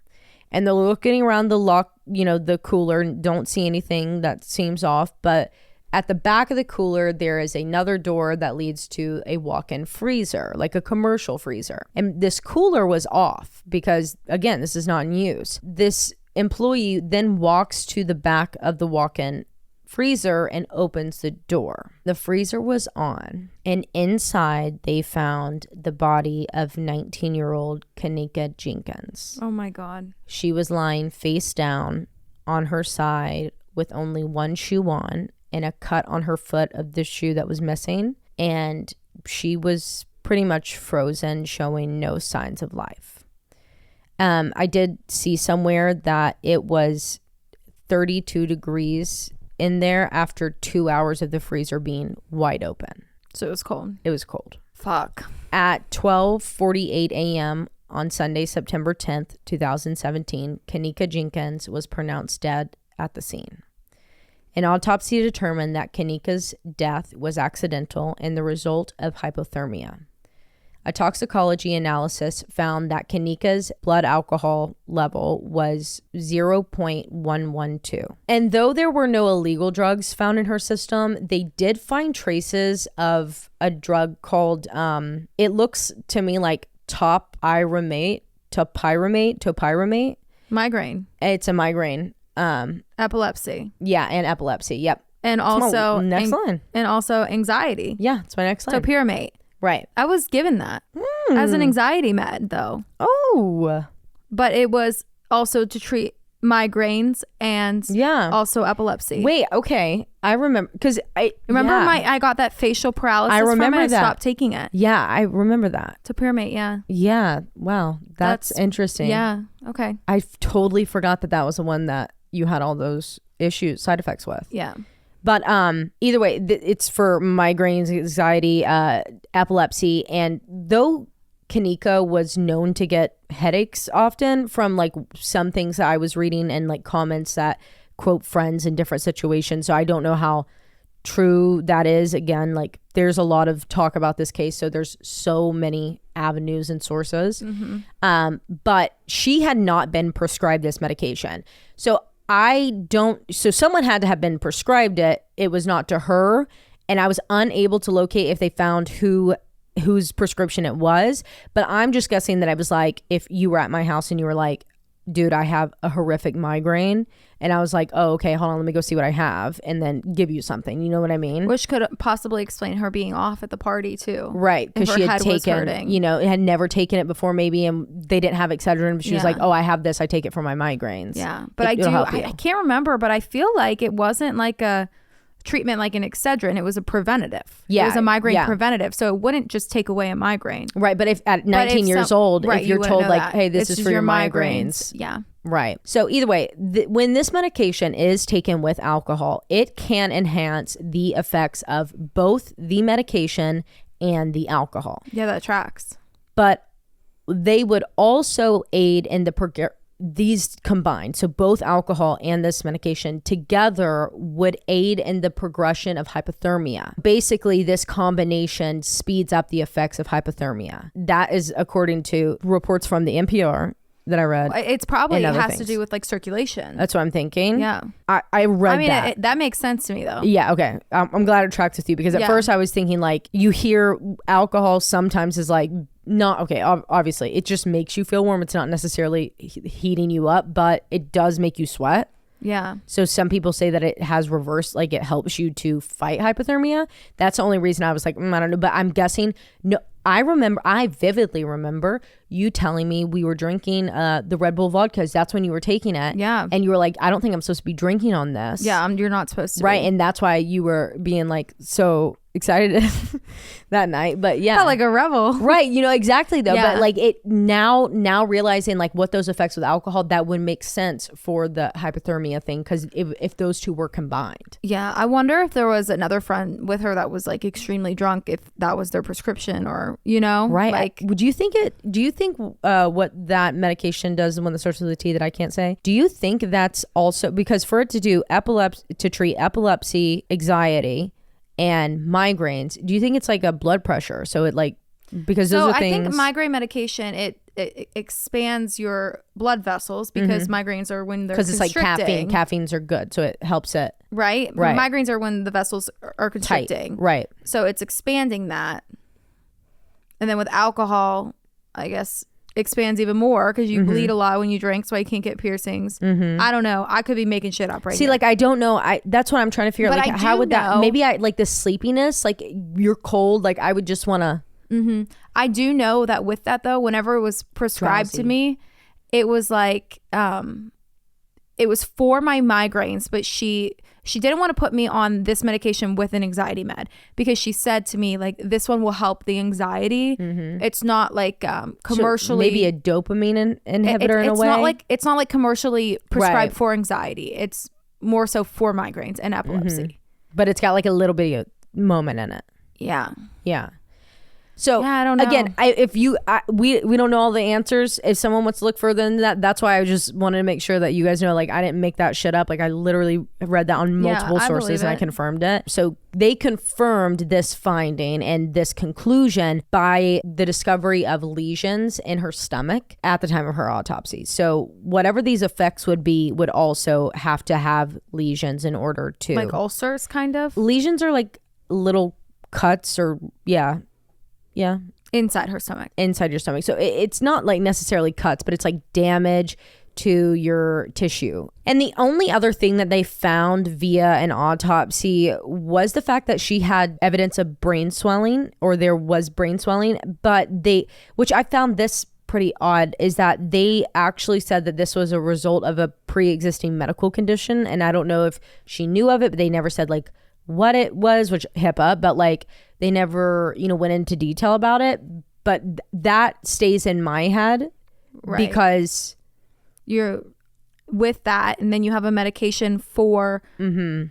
And they're looking around the cooler and don't see anything that seems off. But at the back of the cooler, there is another door that leads to a walk-in freezer, like a commercial freezer. And this cooler was off because, again, this is not in use. This employee then walks to the back of the walk-in freezer and opens the door. The freezer was on, and inside they found the body of 19-year-old Kenneka Jenkins. Oh my God. She was lying face down on her side with only one shoe on and a cut on her foot of the shoe that was missing, and she was pretty much frozen, showing no signs of life. I did see somewhere that it was 32 degrees in there after 2 hours of the freezer being wide open. So it was cold. It was cold. Fuck. At 12:48 a.m. on Sunday, September 10th, 2017, Kenneka Jenkins was pronounced dead at the scene. An autopsy determined that Kenneka's death was accidental and the result of hypothermia. A toxicology analysis found that Kenneka's blood alcohol level was 0.112. And though there were no illegal drugs found in her system, they did find traces of a drug called, it looks to me like topiramate. Migraine. It's a migraine. Epilepsy. Yeah, and epilepsy. Yep. And also next line. And also anxiety. Yeah, it's my next line. So pyramate. Right. I was given that as an anxiety med though. Oh. But it was also to treat migraines and also epilepsy. Wait, okay. I remember because I got that facial paralysis. I remember from it. that. I stopped taking it. Yeah, I remember that. To pyramate, yeah. Yeah. Wow. That's interesting. Yeah. Okay. I totally forgot that was the one that you had all those side effects with. Yeah. But either way, it's for migraines, anxiety, epilepsy, and though Kenneka was known to get headaches often from like some things that I was reading and like comments that quote friends in different situations. So I don't know how true that is. Again, like there's a lot of talk about this case. So there's so many avenues and sources. But she had not been prescribed this medication. So someone had to have been prescribed it. It was not to her. And I was unable to locate if they found whose prescription it was. But I'm just guessing that I was like, if you were at my house and you were like, dude, I have a horrific migraine. And I was like, oh, okay, hold on, let me go see what I have and then give you something. You know what I mean? Which could possibly explain her being off at the party too. Right. Because she had taken, had never taken it before maybe and they didn't have Excedrin. But she was like, oh, I have this. I take it for my migraines. Yeah. But I can't remember, but I feel like it wasn't like a treatment like an Excedrin. It was a preventative. Yeah. It was a migraine preventative. So it wouldn't just take away a migraine. Right. But if at 19 years old, if you're told like, hey, this is for your migraines. Yeah. Right. So either way, when this medication is taken with alcohol, it can enhance the effects of both the medication and the alcohol. Yeah, that tracks. But they would also aid in these combined. So both alcohol and this medication together would aid in the progression of hypothermia. Basically, this combination speeds up the effects of hypothermia. That is according to reports from the NPR that I read. It's probably has to do with like circulation. That's what I'm thinking. Yeah. I read that. That makes sense to me though. Yeah. Okay. I'm glad it tracks with you because at first I was thinking like you hear alcohol sometimes is like not okay. Obviously it just makes you feel warm. It's not necessarily heating you up, but it does make you sweat. Yeah. So some people say that it has reversed, like it helps you to fight hypothermia. That's the only reason I was like, I don't know, but I'm guessing no. I vividly remember you telling me we were drinking the Red Bull vodka because that's when you were taking it. Yeah. And you were like, I don't think I'm supposed to be drinking on this. Yeah, you're not supposed to. Right. And that's why you were being like so excited that night. But yeah. Felt like a rebel. Right. Exactly though. Yeah. But like it now realizing like what those effects with alcohol, that would make sense for the hypothermia thing because if those two were combined. Yeah. I wonder if there was another friend with her that was like extremely drunk, if that was their prescription or, Right. Like, do you think what that medication does, the one that starts with a T that I can't say, do you think that's also because for it to do to treat epilepsy, anxiety, and migraines, do you think it's like a blood pressure? So it like, because those are things. I think migraine medication, it expands your blood vessels because migraines are when they're constricting. Because it's like caffeine. Caffeines are good. So it helps it. Right. Migraines are when the vessels are constricting. Tight. Right. So it's expanding that. And then with alcohol, I guess expands even more because you bleed a lot when you drink, so you can't get piercings. I don't know. I could be making shit up right now. See, like I don't know. That's what I'm trying to figure out. Like, how would that? Maybe I like the sleepiness. Like you're cold. Like I would just want to. I do know that with that though, whenever it was prescribed to me, it was like it was for my migraines, but she didn't want to put me on this medication with an anxiety med because she said to me like this one will help the anxiety. It's not like commercially, so maybe a dopamine inhibitor in a way. It's not like commercially prescribed for anxiety. It's more so for migraines and epilepsy. But it's got like a little bit of moment in it. Yeah. So I don't know. Again, we don't know all the answers. If someone wants to look further than that, that's why I just wanted to make sure that you guys know, like I didn't make that shit up. Like I literally read that on multiple sources and I confirmed it. So they confirmed this finding and this conclusion by the discovery of lesions in her stomach at the time of her autopsy. So whatever these effects would be would also have to have lesions in order to, like ulcers, kind of. Lesions are like little cuts or yeah. Inside her stomach. Inside your stomach. So it's not like necessarily cuts, but it's like damage to your tissue. And the only other thing that they found via an autopsy was the fact that she had evidence of brain swelling, or there was brain swelling, but which I found this pretty odd, is that they actually said that this was a result of a pre-existing medical condition. And I don't know if she knew of it, but they never said like what it was, which HIPAA, but like they never, went into detail about it. But that stays in my head, right? Because you're with that, and then you have a medication for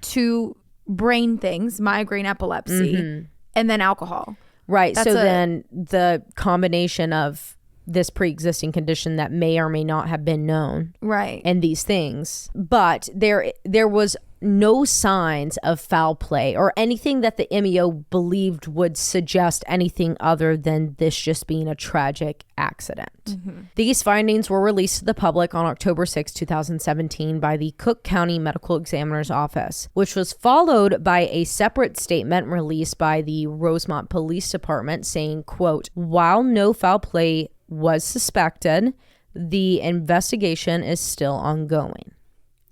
two brain things, migraine, epilepsy, and then alcohol. Right. Then the combination of this pre-existing condition that may or may not have been known. Right. And these things. But there was no signs of foul play or anything that the MEO believed would suggest anything other than this just being a tragic accident. These findings were released to the public on October 6, 2017 by the Cook County Medical Examiner's Office, which was followed by a separate statement released by the Rosemont Police Department saying, quote, "While no foul play was suspected, the investigation is still ongoing."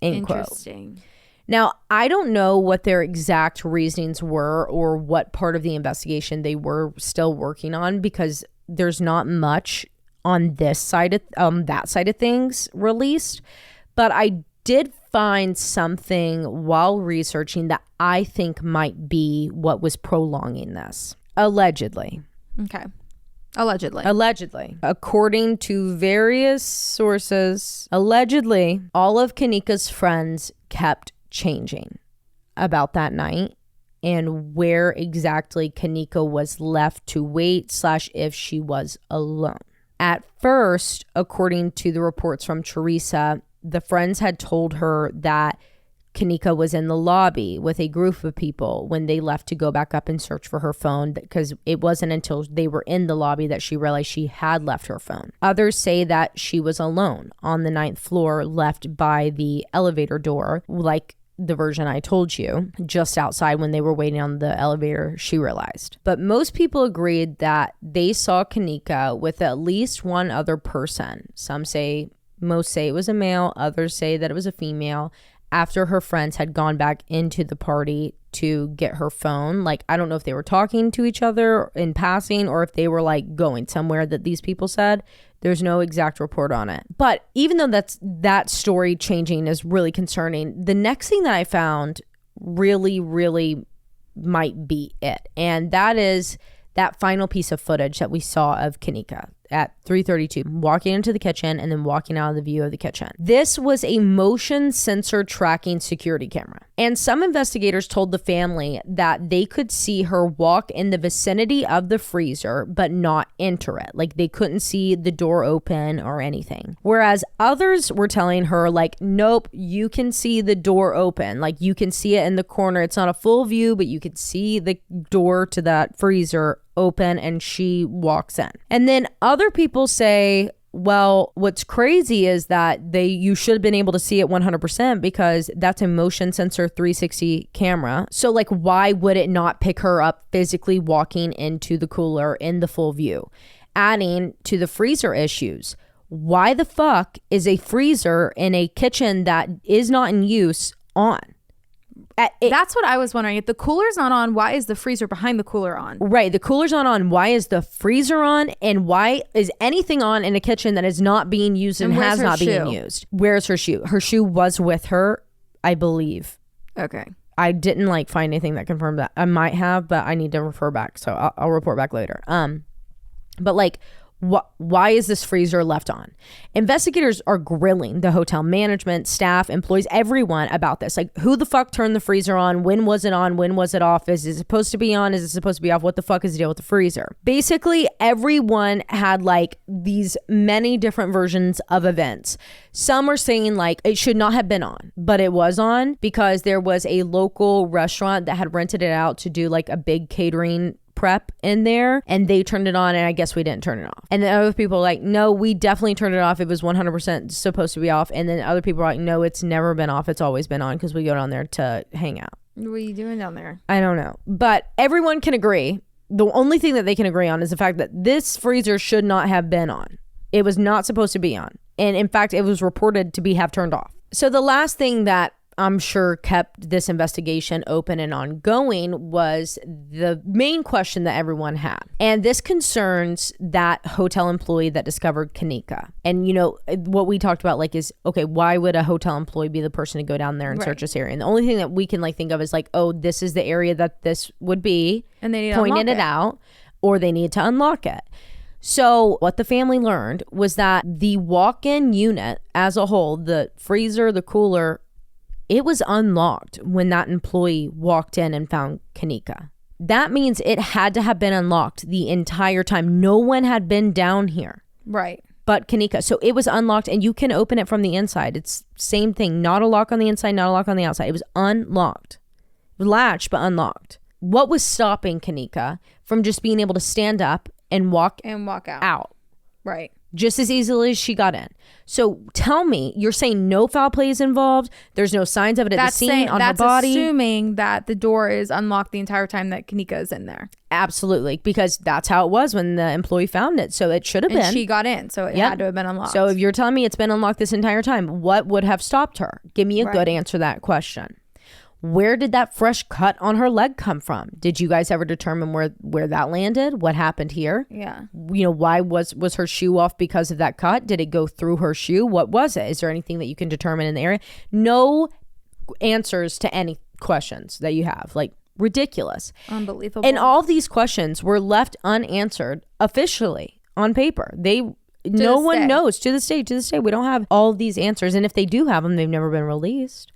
End quote. Interesting. Now, I don't know what their exact reasonings were or what part of the investigation they were still working on, because there's not much on this side of that side of things released. But I did find something while researching that I think might be what was prolonging this. Allegedly. Okay. Allegedly. According to various sources, allegedly, all of Kenneka's friends kept changing about that night and where exactly Kenneka was left to wait / if she was alone. At first, according to the reports from Teresa, the friends had told her that Kenneka was in the lobby with a group of people when they left to go back up and search for her phone, because it wasn't until they were in the lobby that she realized she had left her phone. Others say that she was alone on the 9th floor, left by the elevator door, like the version I told you, just outside when they were waiting on the elevator, she realized. But most people agreed that they saw Kenneka with at least one other person. Most say it was a male, others say that it was a female, after her friends had gone back into the party to get her phone. Like, I don't know if they were talking to each other in passing or if they were like going somewhere that these people said. There's no exact report on it. But even though that story changing is really concerning, the next thing that I found really, really might be it. And that is that final piece of footage that we saw of Kenneka at 3:32, walking into the kitchen and then walking out of the view of the kitchen. This was a motion sensor tracking security camera. And some investigators told the family that they could see her walk in the vicinity of the freezer, but not enter it. Like, they couldn't see the door open or anything. Whereas others were telling her, like, nope, you can see the door open. Like, you can see it in the corner. It's not a full view, but you could see the door to that freezer open, and she walks in. And then other people say, well, what's crazy is that you should have been able to see it 100% because that's a motion sensor 360 camera. So like, why would it not pick her up physically walking into the cooler in the full view? Adding to the freezer issues, why the fuck is a freezer in a kitchen that is not in use on? That's what I was wondering. If the cooler's not on, why is the freezer behind the cooler on? Right. The cooler's not on. Why is the freezer on? And why is anything on in a kitchen that is not being used and has not been used? Where's her shoe? Her shoe was with her, I believe. Okay. I didn't find anything that confirmed that. I might have, but I need to refer back. So I'll report back later. But why is this freezer left on? Investigators are grilling the hotel management, staff, employees, everyone about this. Like, who the fuck turned the freezer on? When was it on? When was it off? Is it supposed to be on? Is it supposed to be off? What the fuck is the deal with the freezer? Basically, everyone had these many different versions of events. Some are saying it should not have been on, but it was on because there was a local restaurant that had rented it out to do a big catering prep in there, and they turned it on, and I guess we didn't turn it off. And then other people were like, no, we definitely turned it off. It was 100% supposed to be off. And then other people were like, no, it's never been off. It's always been on because we go down there to hang out. What are you doing down there? I don't know. But everyone can agree. The only thing that they can agree on is the fact that this freezer should not have been on. It was not supposed to be on. And in fact, it was reported to be half turned off. So the last thing that I'm sure kept this investigation open and ongoing was the main question that everyone had. And this concerns that hotel employee that discovered Kenneka. And, you know, what we talked about, like, is, okay, why would a hotel employee be the person to go down there and search this area? And the only thing that we can, like, think of is, like, oh, this is the area that this would be. And they need to pointed it out, or they need to unlock it. So what the family learned was that the walk-in unit as a whole, the freezer, the cooler, it was unlocked when that employee walked in and found Kenneka. That means it had to have been unlocked the entire time. No one had been down here. Right. But Kenneka. So it was unlocked, and you can open it from the inside. It's same thing. Not a lock on the inside, not a lock on the outside. It was unlocked. Latched, but unlocked. What was stopping Kenneka from just being able to stand up and walk out? Right. Just as easily as she got in. So tell me, you're saying no foul play is involved? There's no signs of it at the scene on her body? That's assuming that the door is unlocked the entire time that Kenneka is in there. Absolutely, because that's how it was when the employee found it. So it should have been. And she got in, so it had to have been unlocked. So if you're telling me it's been unlocked this entire time, what would have stopped her? Give me a good answer to that question. Where did that fresh cut on her leg come from? Did you guys ever determine where that landed? What happened here? Yeah. You know, why was her shoe off because of that cut? Did it go through her shoe? What was it? Is there anything that you can determine in the area? No answers to any questions that you have. Like, ridiculous. Unbelievable. And all of these questions were left unanswered officially on paper. No one knows to this day. We don't have all of these answers. And if they do have them, they've never been released.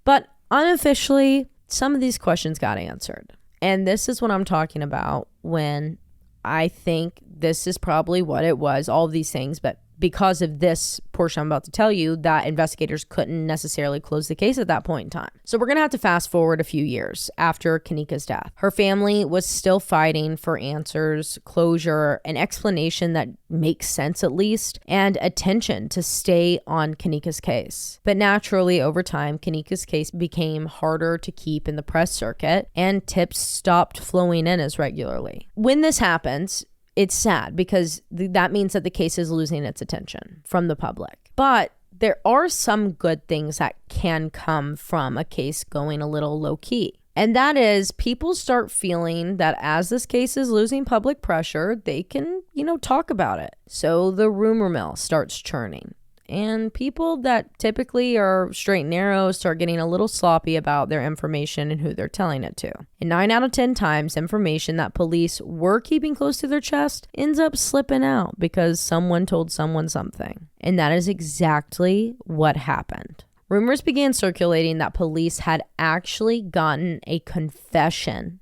But unofficially, some of these questions got answered. And this is what I'm talking about when I think this is probably what it was, all of these things. But because of this portion I'm about to tell you, that investigators couldn't necessarily close the case at that point in time. So we're going to have to fast forward a few years after Kenneka's death. Her family was still fighting for answers, closure, an explanation that makes sense at least, and attention to stay on Kenneka's case. But naturally, over time, Kenneka's case became harder to keep in the press circuit, and tips stopped flowing in as regularly. When this happens, it's sad because that means that the case is losing its attention from the public. But there are some good things that can come from a case going a little low key. And that is, people start feeling that as this case is losing public pressure, they can, talk about it. So the rumor mill starts churning. And people that typically are straight and narrow start getting a little sloppy about their information and who they're telling it to. And 9 out of 10 times, information that police were keeping close to their chest ends up slipping out because someone told someone something. And that is exactly what happened. Rumors began circulating that police had actually gotten a confession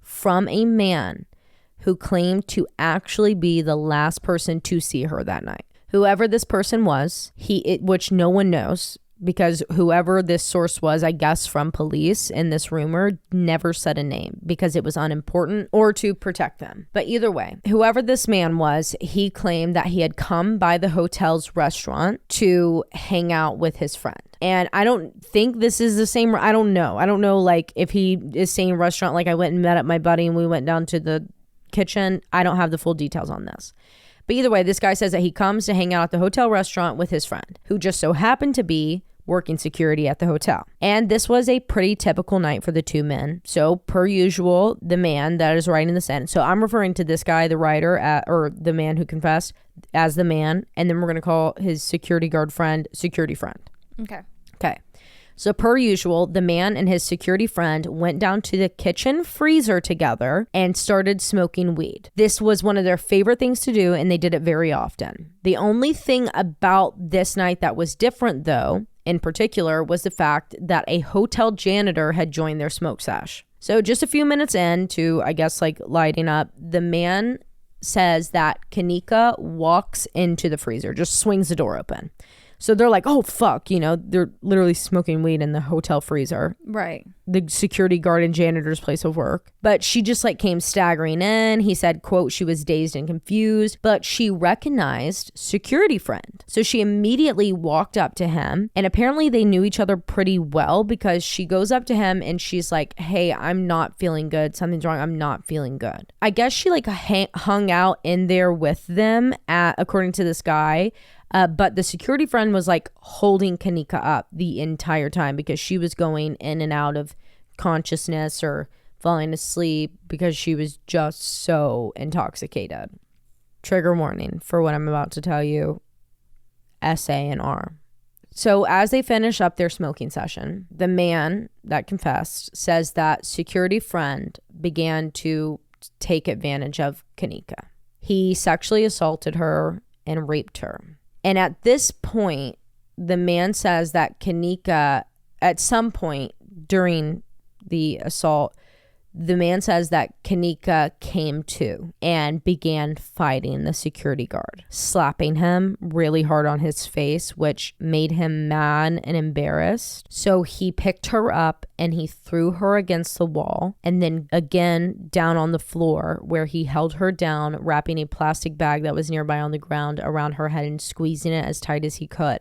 from a man who claimed to actually be the last person to see her that night. Whoever this person was, which no one knows, because whoever this source was, I guess from police in this rumor, never said a name because it was unimportant or to protect them. But either way, whoever this man was, he claimed that he had come by the hotel's restaurant to hang out with his friend. And I don't think this is the same. I don't know. Like if he is saying restaurant, like I went and met up my buddy and we went down to the kitchen. I don't have the full details on this. But either way, this guy says that he comes to hang out at the hotel restaurant with his friend, who just so happened to be working security at the hotel. And this was a pretty typical night for the two men. So per usual, the man that is writing the sentence. So I'm referring to this guy, the writer, or the man who confessed, as the man. And then we're going to call his security guard friend, security friend. Okay. So per usual, the man and his security friend went down to the kitchen freezer together and started smoking weed. This was one of their favorite things to do, and they did it very often. The only thing about this night that was different, though, in particular, was the fact that a hotel janitor had joined their smoke sesh. So just a few minutes into, I guess, like lighting up, the man says that Kenneka walks into the freezer, just swings the door open. So they're like, oh, fuck, they're literally smoking weed in the hotel freezer. Right. The security guard and janitor's place of work. But she just came staggering in. He said, quote, she was dazed and confused, but she recognized security friend. So she immediately walked up to him, and apparently they knew each other pretty well because she goes up to him and she's like, hey, I'm not feeling good. Something's wrong. I'm not feeling good. I guess she hung out in there with them according to this guy, But the security friend was like holding Kenneka up the entire time because she was going in and out of consciousness or falling asleep because she was just so intoxicated. Trigger warning for what I'm about to tell you. SA and R. So as they finish up their smoking session, the man that confessed says that security friend began to take advantage of Kenneka. He sexually assaulted her and raped her. And at this point, the man says that Kenneka, at some point during the assault, the man says that Kenneka came to and began fighting the security guard, slapping him really hard on his face, which made him mad and embarrassed. So he picked her up and he threw her against the wall and then again down on the floor where he held her down, wrapping a plastic bag that was nearby on the ground around her head and squeezing it as tight as he could.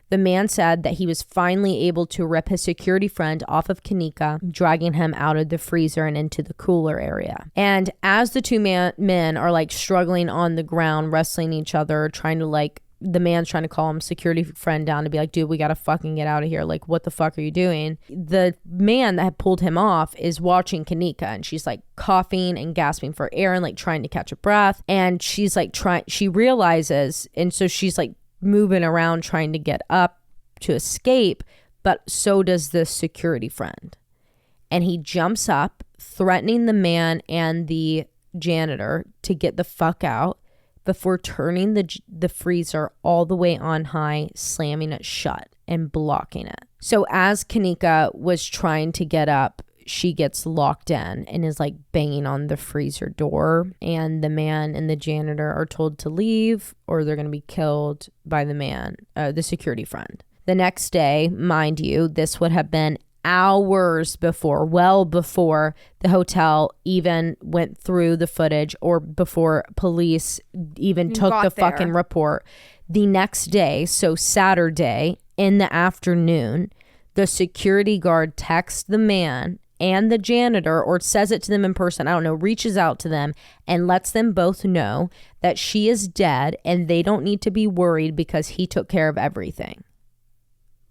The man said that he was finally able to rip his security friend off of Kenneka, dragging him out of the freezer and into the cooler area. And as the two men are like struggling on the ground, wrestling each other, trying to like, the man's trying to call him security friend down to be like, dude, we got to fucking get out of here. Like, what the fuck are you doing? The man that had pulled him off is watching Kenneka and she's like coughing and gasping for air and like trying to catch a breath. And she's like she realizes, and so she's like, moving around trying to get up to escape, but so does the security friend. And he jumps up, threatening the man and the janitor to get the fuck out before turning the freezer all the way on high, slamming it shut and blocking it. So as Kenneka was trying to get up, she gets locked in and is like banging on the freezer door, and the man and the janitor are told to leave or they're going to be killed by the security friend. The next day, mind you, this would have been hours before, well before the hotel even went through the footage or before police even took the fucking report. The next day, so Saturday in the afternoon, the security guard texts the man and the janitor, or says it to them in person, I don't know, reaches out to them and lets them both know that she is dead and they don't need to be worried because he took care of everything.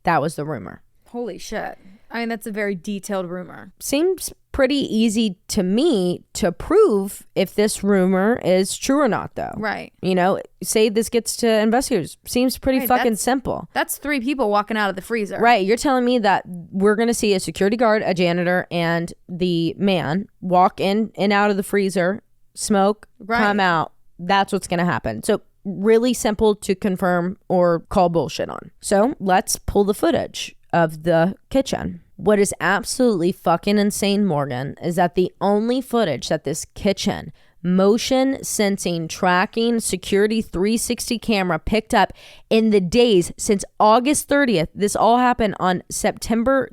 That was the rumor. Holy shit. I mean, that's a very detailed rumor. Seems pretty easy to me to prove if this rumor is true or not, though. Right. You know, say this gets to investigators. Seems pretty fucking simple. That's 3 people walking out of the freezer. Right. You're telling me that we're going to see a security guard, a janitor, and the man walk in and out of the freezer, smoke, come out. That's what's going to happen. So really simple to confirm or call bullshit on. So let's pull the footage of the kitchen. What is absolutely fucking insane, Morgan, is that the only footage that this kitchen motion sensing tracking security 360 camera picked up in the days since August 30th, this all happened on September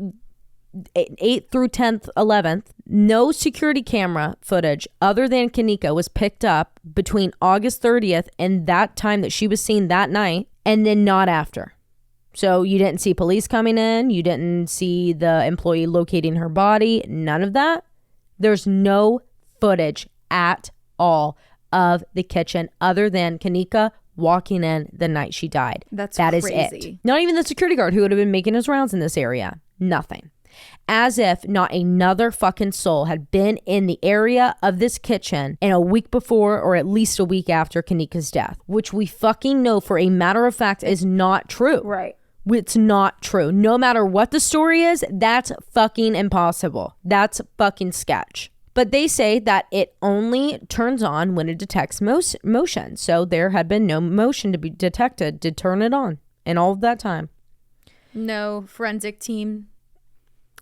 8th through 10th, 11th, no security camera footage other than Kenneka was picked up between August 30th and that time that she was seen that night, and then not after. So you didn't see police coming in. You didn't see the employee locating her body. None of that. There's no footage at all of the kitchen other than Kenneka walking in the night she died. That crazy. Is it. Not even the security guard who would have been making his rounds in this area. Nothing. As if not another fucking soul had been in the area of this kitchen in a week before or at least a week after Kenneka's death, which we fucking know for a matter of fact is not true. Right. It's not true. No matter what the story is, that's fucking impossible. That's fucking sketch. But they say that it only turns on when it detects motion. So there had been no motion to be detected to turn it on in all of that time. No forensic team.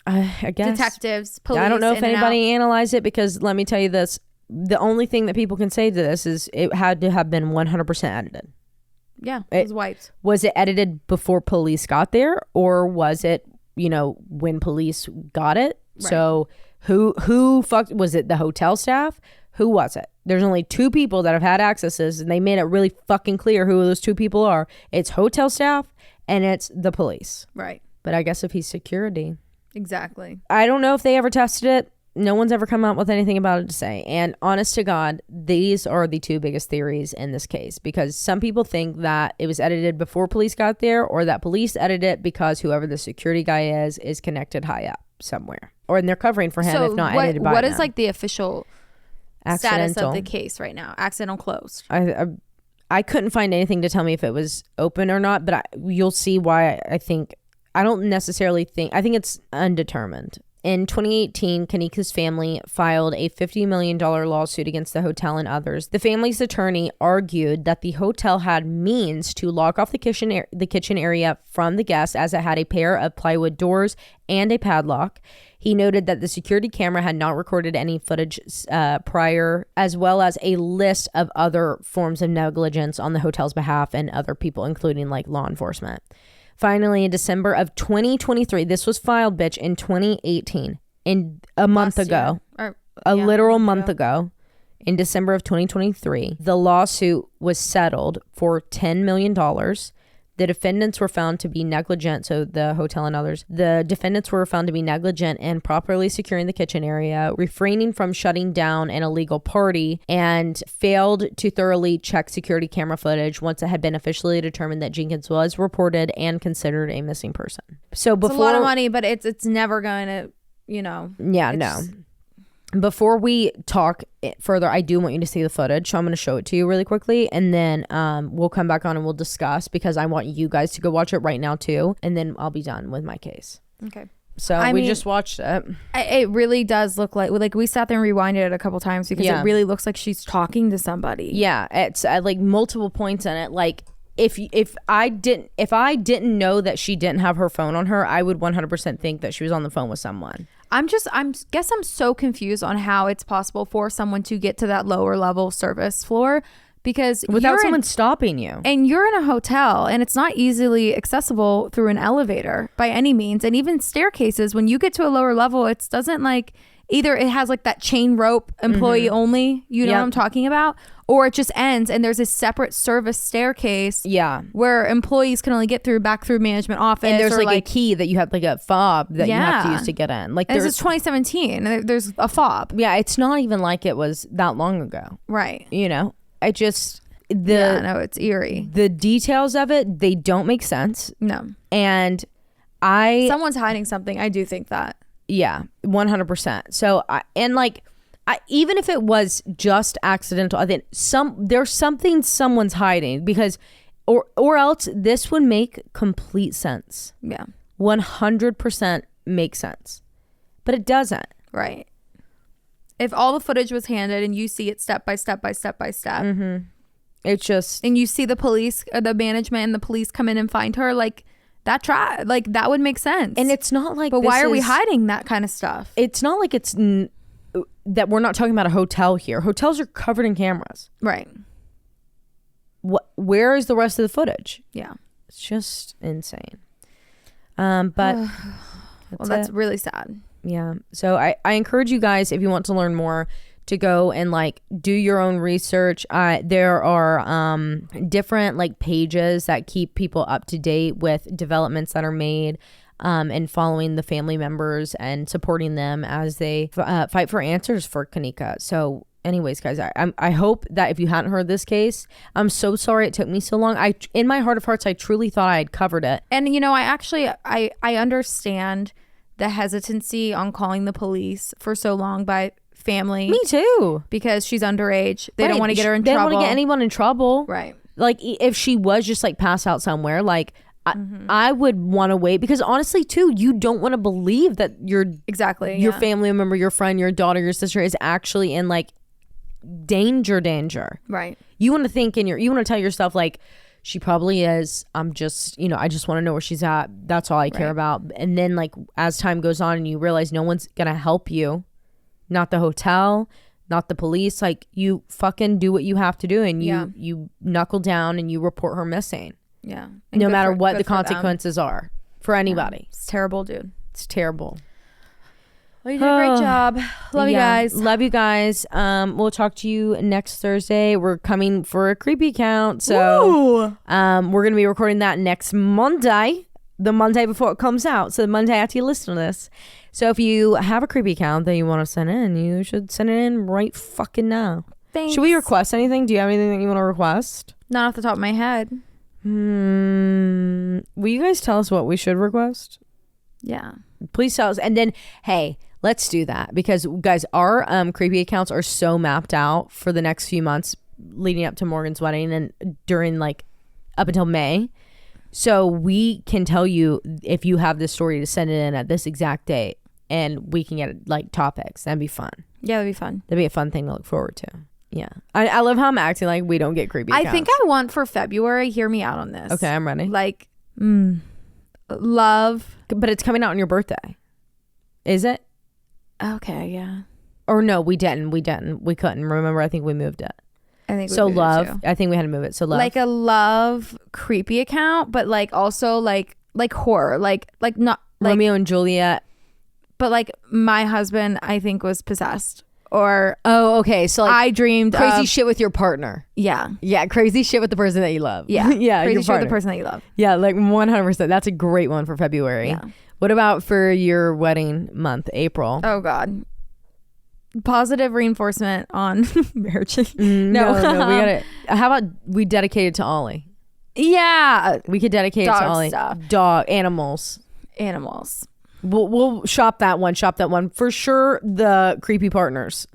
I guess. Detectives, police. I don't know if anybody analyzed it, because let me tell you this. The only thing that people can say to this is it had to have been 100% edited. Yeah, it was wiped. Was it edited before police got there, or was it, when police got it? Right. So who fucked? Was it the hotel staff? Who was it? There's only 2 people that have had accesses, and they made it really fucking clear who those 2 people are. It's hotel staff and it's the police. Right. But I guess if he's security. Exactly. I don't know if they ever tested it. no one's ever come out with anything about it to say. And honest to God, these are the two biggest theories in this case, because some people think that it was edited before police got there, or that police edited it because whoever the security guy is connected high up somewhere, or and they're covering for him, so if not edited by what him. is like the official status of the case right now? Accidental closed. I couldn't find anything to tell me if it was open or not, but you'll see why I think I think it's undetermined. In 2018, Kenneka's family filed a $50 million lawsuit against the hotel and others. The family's attorney argued that the hotel had means to lock off the kitchen area from the guests, as it had a pair of plywood doors and a padlock. He noted that the security camera had not recorded any footage prior, as well as a list of other forms of negligence on the hotel's behalf and other people, including like law enforcement. Finally, in December of 2023, this was filed, bitch, in 2018, in a month ago, a literal month ago, in December of 2023, the lawsuit was settled for $10 million. The defendants were found to be negligent, so the hotel and others. The defendants were found to be negligent in properly securing the kitchen area, refraining from shutting down an illegal party, and failed to thoroughly check security camera footage once it had been officially determined that Jenkins was reported and considered a missing person. So before, it's a lot of money, but it's never going to, Yeah, no. Before we talk further, I do want you to see the footage. So I'm going to show it to you really quickly, and then we'll come back on and we'll discuss, because I want you guys to go watch it right now too, and then I'll be done with my case. Okay. So we just watched it. It really does look like we sat there and rewinded it a couple times, because it really looks like she's talking to somebody. Yeah, it's like multiple points in it. Like if I didn't know that she didn't have her phone on her, I would 100% think that she was on the phone with someone. I'm so confused on how it's possible for someone to get to that lower level service floor, because without someone stopping you, and you're in a hotel, and it's not easily accessible through an elevator by any means. And even staircases, when you get to a lower level, it doesn't like, either it has like that chain rope employee only, you know what I'm talking about, or it just ends and there's a separate service staircase where employees can only get back through management office, and there's like a key that you have, like a fob that you have to use to get in. Like this is 2017 and there's a fob. It's not even like it was that long ago, right? I just it's eerie. The details of it, they don't make sense. No. And someone's hiding something. I do think that. Yeah, 100%. So even if it was just accidental, I think there's something someone's hiding, because or else this would make complete sense. Yeah. 100% make sense. But it doesn't. Right. If all the footage was handed and you see it step by step by step by step. Mm-hmm. It's just, and you see the police, the management and the police come in and find her, like that would make sense. And it's not like, but why are we hiding that kind of stuff? It's not like it's that we're not talking about a hotel here. Hotels are covered in cameras. Right. Where is the rest of the footage? Yeah. It's just insane. But that's really sad. Yeah. So I encourage you guys, if you want to learn more, to go and like do your own research. There are different like pages that keep people up to date with developments that are made, and following the family members and supporting them as they fight for answers for Kenneka. So anyways, guys, I hope that if you hadn't heard this case, I'm so sorry it took me so long. In my heart of hearts, I truly thought I had covered it. And I understand the hesitancy on calling the police for so long by family. Me too. Because she's underage. They don't want to get her in trouble. They trouble. don't want to get anyone in trouble. Right. Like if she was just like passed out somewhere, like I would want to wait, because honestly too, you don't want to believe that your family member, your friend, your daughter, your sister is actually in like danger. Right. You want to think you want to tell yourself like, she probably is. I'm just, I just want to know where she's at. That's all I care about. And then like as time goes on and you realize no one's going to help you, not the hotel, not the police, like you fucking do what you have to do, and you knuckle down and you report her missing. Yeah. No matter what the consequences are for anybody. Yeah. It's terrible, dude. It's terrible. Well, you did a great job. Love you guys. Love you guys. We'll talk to you next Thursday. We're coming for a creepy count. So we're going to be recording that next Monday, the Monday before it comes out. So the Monday after you listen to this. So if you have a creepy account that you want to send in, you should send it in right fucking now. Thanks. Should we request anything? Do you have anything that you want to request? Not off the top of my head. Will you guys tell us what we should request? Yeah. Please tell us. And then, hey, let's do that because, guys, our creepy accounts are so mapped out for the next few months leading up to Morgan's wedding and during like up until May. So we can tell you if you have this story to send it in at this exact date and we can get like topics. That'd be fun. Yeah, that'd be fun. That'd be a fun thing to look forward to. Yeah. I love how I'm acting like we don't get creepy accounts. I think I want for February, hear me out on this. Okay, I'm ready. Like, love. But it's coming out on your birthday. Is it? Okay, yeah. Or no, we didn't. We couldn't. Remember, I think we moved it. I think so we moved love. it too. I think we had to move it. So love. Like a love creepy account, but like also like horror. Like not like Romeo and Juliet. But like my husband, I think, was possessed. Or okay, so like I dreamed crazy of, shit with your partner. Yeah. Yeah, crazy shit with the person that you love. Yeah. Yeah, crazy shit with the person that you love. Yeah, like 100%. That's a great one for February. Yeah. What about for your wedding month, April? Oh God. Positive reinforcement on marriage. No, we gotta. How about we dedicate it to Ollie? Yeah. We could dedicate it to Ollie. Stuff. Dog, animals. We'll shop that one for sure. The creepy partners.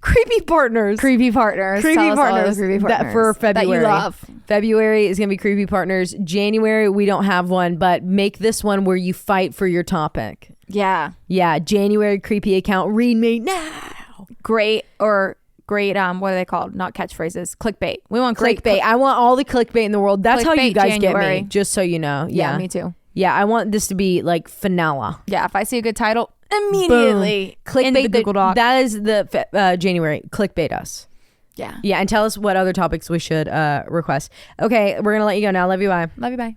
Creepy partners Tell us all the creepy partners that for February that you love. February is gonna be creepy partners. January we don't have one, but make this one where you fight for your topic. Yeah January creepy account, read me now. Great what are they called? Not catchphrases. Clickbait. We want clickbait. I want all the clickbait in the world. That's how you guys January. get me, just so you know. Yeah, me too. Yeah, I want this to be like finale. Yeah, if I see a good title, immediately clickbait in the Google Doc. That is the January. Clickbait us. Yeah. Yeah, and tell us what other topics we should request. Okay, we're gonna let you go now. Love you. Bye. Love you. Bye.